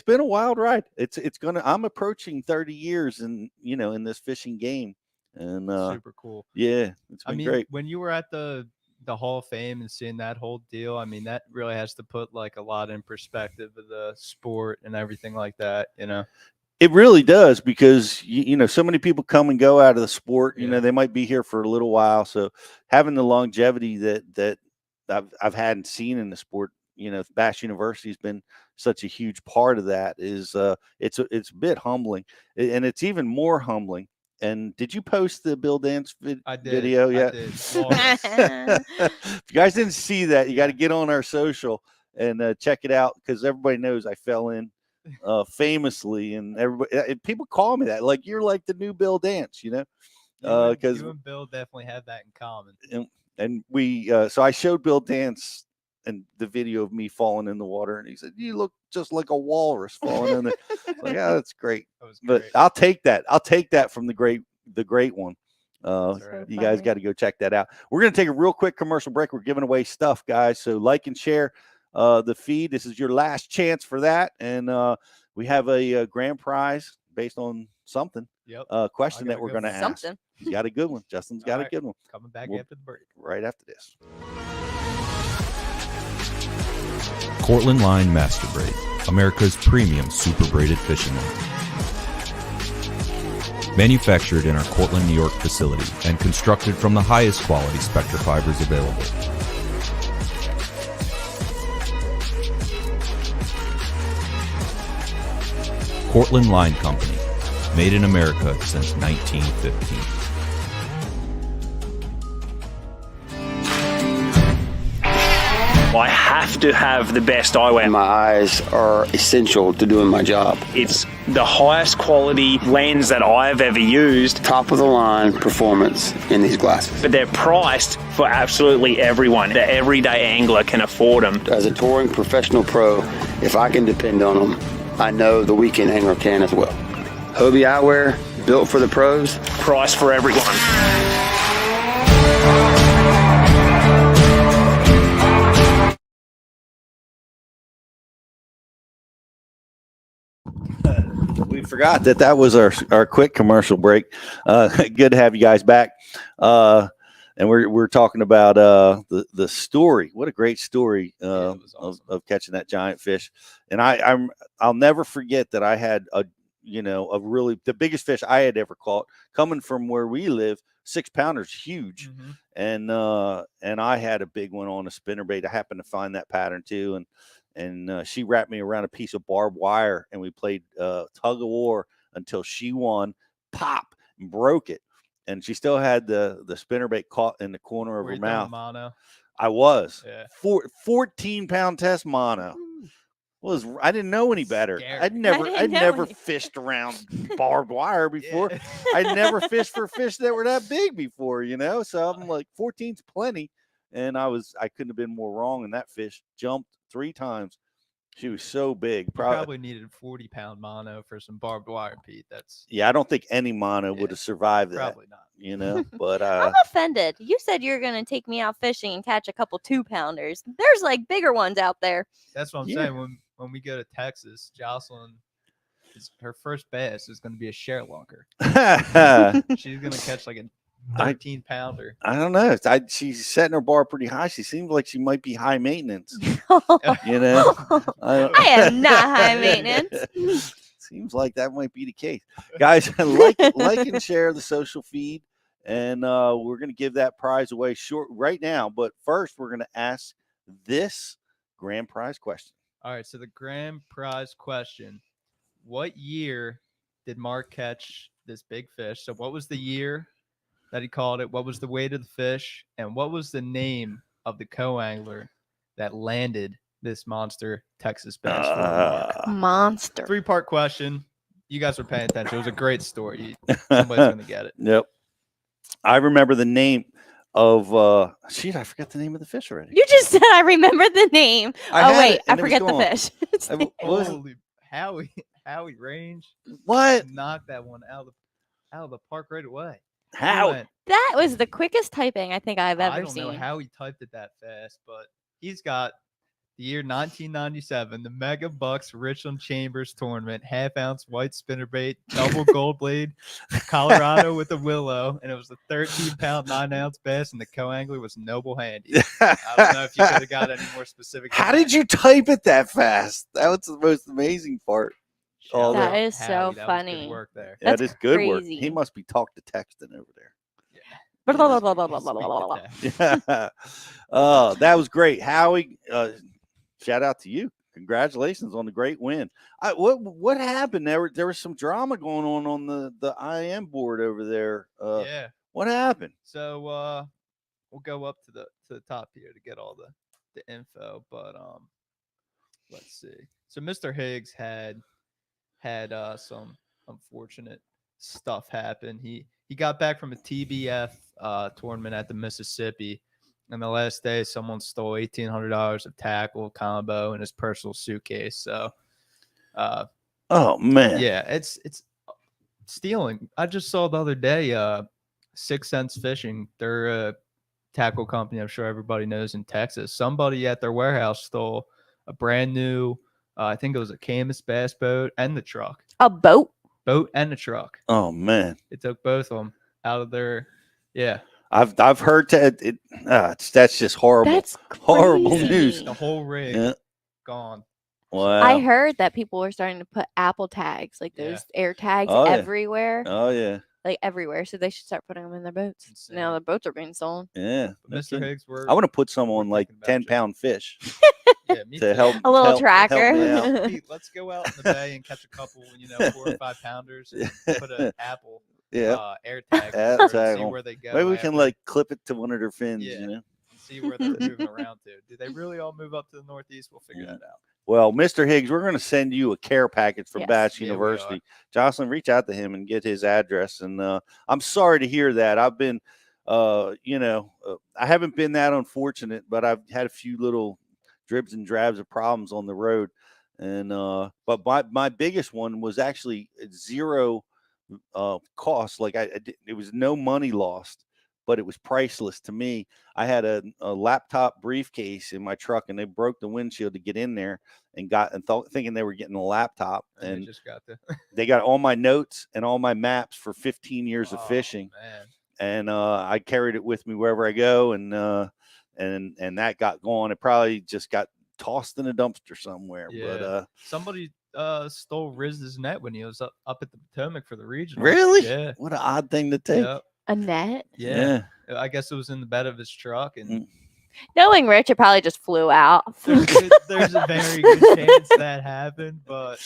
Speaker 1: been a wild ride. I'm approaching 30 years in this fishing game, and
Speaker 3: super cool.
Speaker 1: Yeah, it's been great.
Speaker 3: When you were at the Hall of Fame and seeing that whole deal, I mean, that really has to put like a lot in perspective of the sport and everything like that.
Speaker 1: It really does, because so many people come and go out of the sport. They might be here for a little while, so having the longevity that I've had and seen in the sport, Bass University has been such a huge part of that. Is it's a bit humbling, and it's even more humbling. And did you post the Bill Dance video yet?
Speaker 3: I did.
Speaker 1: If you guys didn't see that, you got to get on our social and check it out, because everybody knows I fell in famously, and everybody, people call me that, like, you're like the new Bill Dance, because
Speaker 3: you and Bill definitely have that in common.
Speaker 1: And we so I showed Bill Dance and the video of me falling in the water, and he said, "You look just like a walrus falling in there." Like, yeah, that's great. But I'll take that from the great one. You guys got to go check that out. We're going to take a real quick commercial break. We're giving away stuff, guys, so like and share the feed. This is your last chance for that, and we have a grand prize based on something. Question that we're going to ask. He's got a good one. Justin's got a good one.
Speaker 3: Coming back after the break.
Speaker 1: Right after this.
Speaker 13: Cortland Line Master Braid, America's premium super braided fishing line. Manufactured in our Cortland, New York facility and constructed from the highest quality Spectra fibers available. Cortland Line Company, made in America since 1915.
Speaker 14: I have to have the best eyewear.
Speaker 15: My eyes are essential to doing my job.
Speaker 14: It's the highest quality lens that I've ever used.
Speaker 15: Top of the line performance in these glasses.
Speaker 14: But they're priced for absolutely everyone. The everyday angler can afford them.
Speaker 15: As a touring professional pro, if I can depend on them, I know the weekend angler can as well. Hobie eyewear, built for the pros.
Speaker 14: Price for everyone.
Speaker 1: We forgot that was our quick commercial break. Good to have you guys back. And we're talking about the story. What a great story awesome. of catching that giant fish. And I'll never forget that I had the biggest fish I had ever caught, coming from where we live. 6-pounder's huge. Mm-hmm. And I had a big one on a spinnerbait. I happened to find that pattern too, and she wrapped me around a piece of barbed wire, and we played tug of war until she won. Pop, and broke it, and she still had the spinnerbait caught in the corner of
Speaker 3: Were
Speaker 1: her
Speaker 3: you throwing
Speaker 1: mouth.
Speaker 3: mono?
Speaker 1: I was.
Speaker 3: Yeah.
Speaker 1: 14-pound test mono. I didn't know any better.
Speaker 3: Scary.
Speaker 1: I'd never
Speaker 2: any-
Speaker 1: fished around barbed wire before. I'd never fished for fish that were that big before, So I'm like, 14's plenty, and I couldn't have been more wrong. And that fish jumped 3 times. She was so big.
Speaker 3: You probably needed 40-pound mono for some barbed wire, Pete.
Speaker 1: I don't think any mono would have survived that.
Speaker 3: Probably
Speaker 1: not. But
Speaker 2: I'm offended. You said you're going to take me out fishing and catch a couple 2-pounders. There's like bigger ones out there.
Speaker 3: That's what I'm saying. When we go to Texas, Jocelyn, her first bass is going to be a share lunker. She's going to catch like a 13-pounder.
Speaker 1: I don't know. She's setting her bar pretty high. She seems like she might be high maintenance.
Speaker 2: I am not high maintenance.
Speaker 1: Seems like that might be the case. Guys, like and share the social feed, and we're going to give that prize away right now. But first, we're going to ask this grand prize question.
Speaker 3: All right, so the grand prize question: what year did Mark catch this big fish? So what was the year that he caught it? What was the weight of the fish? And what was the name of the co-angler that landed this monster Texas bass for Mark?
Speaker 2: Monster.
Speaker 3: 3-part question. You guys were paying attention. It was a great story. Somebody's going to get it.
Speaker 1: Yep. I remember the name of I forgot the name of the fish already.
Speaker 2: You just said I remember the name. I forget the fish.
Speaker 3: Holy Howie Range.
Speaker 1: What?
Speaker 3: Knocked that one out of the park right away.
Speaker 1: How?
Speaker 2: That was the quickest typing I think I've ever seen.
Speaker 3: I don't know how he typed it that fast, but he's got the year 1997, the Mega Bucks Richland Chambers Tournament, half-ounce white spinnerbait, double gold blade, Colorado with a willow, and it was a 13-pound, 9-ounce bass, and the co-angler was Noble Handy. I don't know if you could have got any more specific.
Speaker 1: How did you type it that fast? That was the most amazing part.
Speaker 2: That is so funny.
Speaker 3: Was good work there.
Speaker 1: That is good work.
Speaker 2: crazy.
Speaker 1: He must be talk to texting over there.
Speaker 2: Yeah.
Speaker 1: That was great, Howie. Shout out to you. Congratulations on the great win. What happened? There was some drama going on the IM board over there.
Speaker 3: Yeah.
Speaker 1: What happened?
Speaker 3: So we'll go up to the top here to get all the info, but let's see. So Mr. Higgs had some unfortunate stuff happen. He got back from a TBF tournament at the Mississippi, and the last day someone stole $1,800 of tackle, combo, and his personal suitcase. So
Speaker 1: oh man.
Speaker 3: Yeah, it's stealing. I just saw the other day 6 Cents Fishing. They're a tackle company I'm sure everybody knows in Texas. Somebody at their warehouse stole a brand new I think it was a Camus bass boat and the truck.
Speaker 2: A boat
Speaker 3: And the truck.
Speaker 1: Oh man.
Speaker 3: It took both of them out of their
Speaker 1: I've heard that that's just horrible.
Speaker 2: That's
Speaker 1: horrible
Speaker 2: crazy.
Speaker 1: news.
Speaker 3: The whole rig gone.
Speaker 1: Wow.
Speaker 2: I heard that people were starting to put Apple tags, like those air tags, everywhere.
Speaker 1: Oh yeah.
Speaker 2: Like everywhere. So they should start putting them in their boats. Now the boats are being stolen.
Speaker 1: Yeah.
Speaker 3: Mr. Higgs,
Speaker 1: I want to put some on like 10-pound fish.
Speaker 3: Yeah, me
Speaker 1: to
Speaker 3: too.
Speaker 1: help
Speaker 2: a little
Speaker 1: help
Speaker 2: tracker.
Speaker 1: me out.
Speaker 3: Pete, let's go out in the bay and catch a couple, 4 or 5 pounders and put an Apple air tag on and see where they go.
Speaker 1: Maybe we can like clip it to one of their fins,
Speaker 3: and see where they're moving around to. Do they really all move up to the Northeast? We'll figure that out.
Speaker 1: Well, Mr. Higgs, we're going to send you a care package from Bass
Speaker 3: Yeah,
Speaker 1: University. Jocelyn, reach out to him and get his address. And I'm sorry to hear that. I've been, I haven't been that unfortunate, but I've had a few little dribs and drabs of problems on the road. And but my biggest one was actually zero cost. Like it was no money lost, but it was priceless to me. I had a laptop briefcase in my truck, and they broke the windshield to get in there and thinking they were getting a laptop. And they got all my notes and all my maps for 15 years of fishing.
Speaker 3: Man.
Speaker 1: And I carried it with me wherever I go, and that got gone. It probably just got tossed in a dumpster somewhere.
Speaker 3: Yeah.
Speaker 1: But
Speaker 3: somebody stole Riz's net when he was up at the Potomac for the regional.
Speaker 1: Really?
Speaker 3: Yeah.
Speaker 1: What an odd thing to take.
Speaker 3: Yep.
Speaker 2: A net?
Speaker 3: Yeah. I guess it was in the bed of his truck, and
Speaker 2: Knowing Rich, it probably just flew out.
Speaker 3: There's a very good chance that happened, but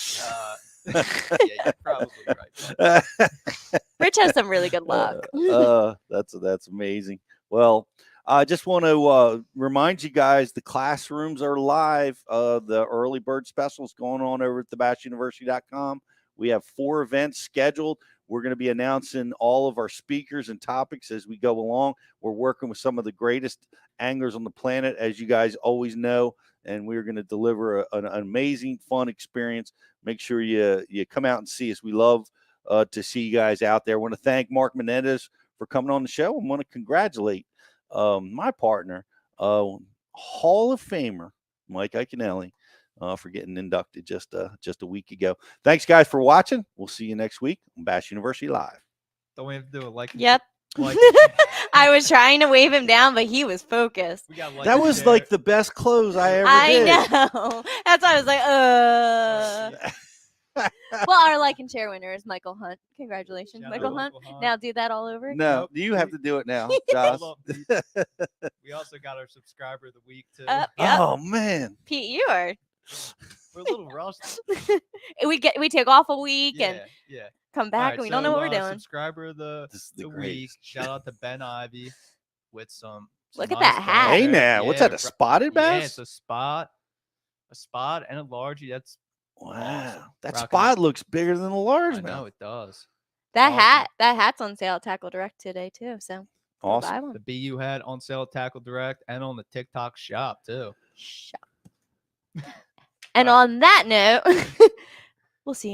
Speaker 3: yeah, you're probably right.
Speaker 2: Rich has some really good luck.
Speaker 1: That's amazing. Well, I just want to remind you guys the classrooms are live. The early bird special is going on over at thebashuniversity.com. We have 4 events scheduled. We're going to be announcing all of our speakers and topics as we go along. We're working with some of the greatest anglers on the planet, as you guys always know, and we're going to deliver an amazing, fun experience. Make sure you come out and see us. We love to see you guys out there. I want to thank Mark Menendez for coming on the show. I want to congratulate my partner, Hall of Famer Mike Iaconelli, for getting inducted just a week ago. Thanks, guys, for watching. We'll see you next week on Bash University Live.
Speaker 3: Don't we have to do it like?
Speaker 2: Yep. I was trying to wave him down, but he was focused.
Speaker 1: That was like the best close I ever did.
Speaker 2: I know. That's why I was like, Well, our like and share winner is Michael Hunt. Congratulations, Michael Hunt. Now do that all over.
Speaker 1: No, you have to do it now, Josh.
Speaker 3: We also got our subscriber of the week too.
Speaker 2: Yep.
Speaker 1: Oh man,
Speaker 2: Pete, you are.
Speaker 3: We're a little rusty.
Speaker 2: we take off a week and
Speaker 3: yeah.
Speaker 2: come back
Speaker 3: Right,
Speaker 2: and we don't know what we're doing.
Speaker 3: Subscriber of the week. Shout out to Ben Ivy with some.
Speaker 2: Look at that hat.
Speaker 1: Hey now, what's that? A spotted bass?
Speaker 3: Yeah, it's a spot and a largie. That's
Speaker 1: wow.
Speaker 3: Awesome.
Speaker 1: That
Speaker 3: Rocking
Speaker 1: spot looks bigger than the large.
Speaker 3: I know it does.
Speaker 2: That hat's on sale at Tackle Direct today too. So
Speaker 1: awesome.
Speaker 2: Buy one.
Speaker 3: The BU hat on sale at Tackle Direct and on the TikTok shop too.
Speaker 2: And on that note, we'll see you.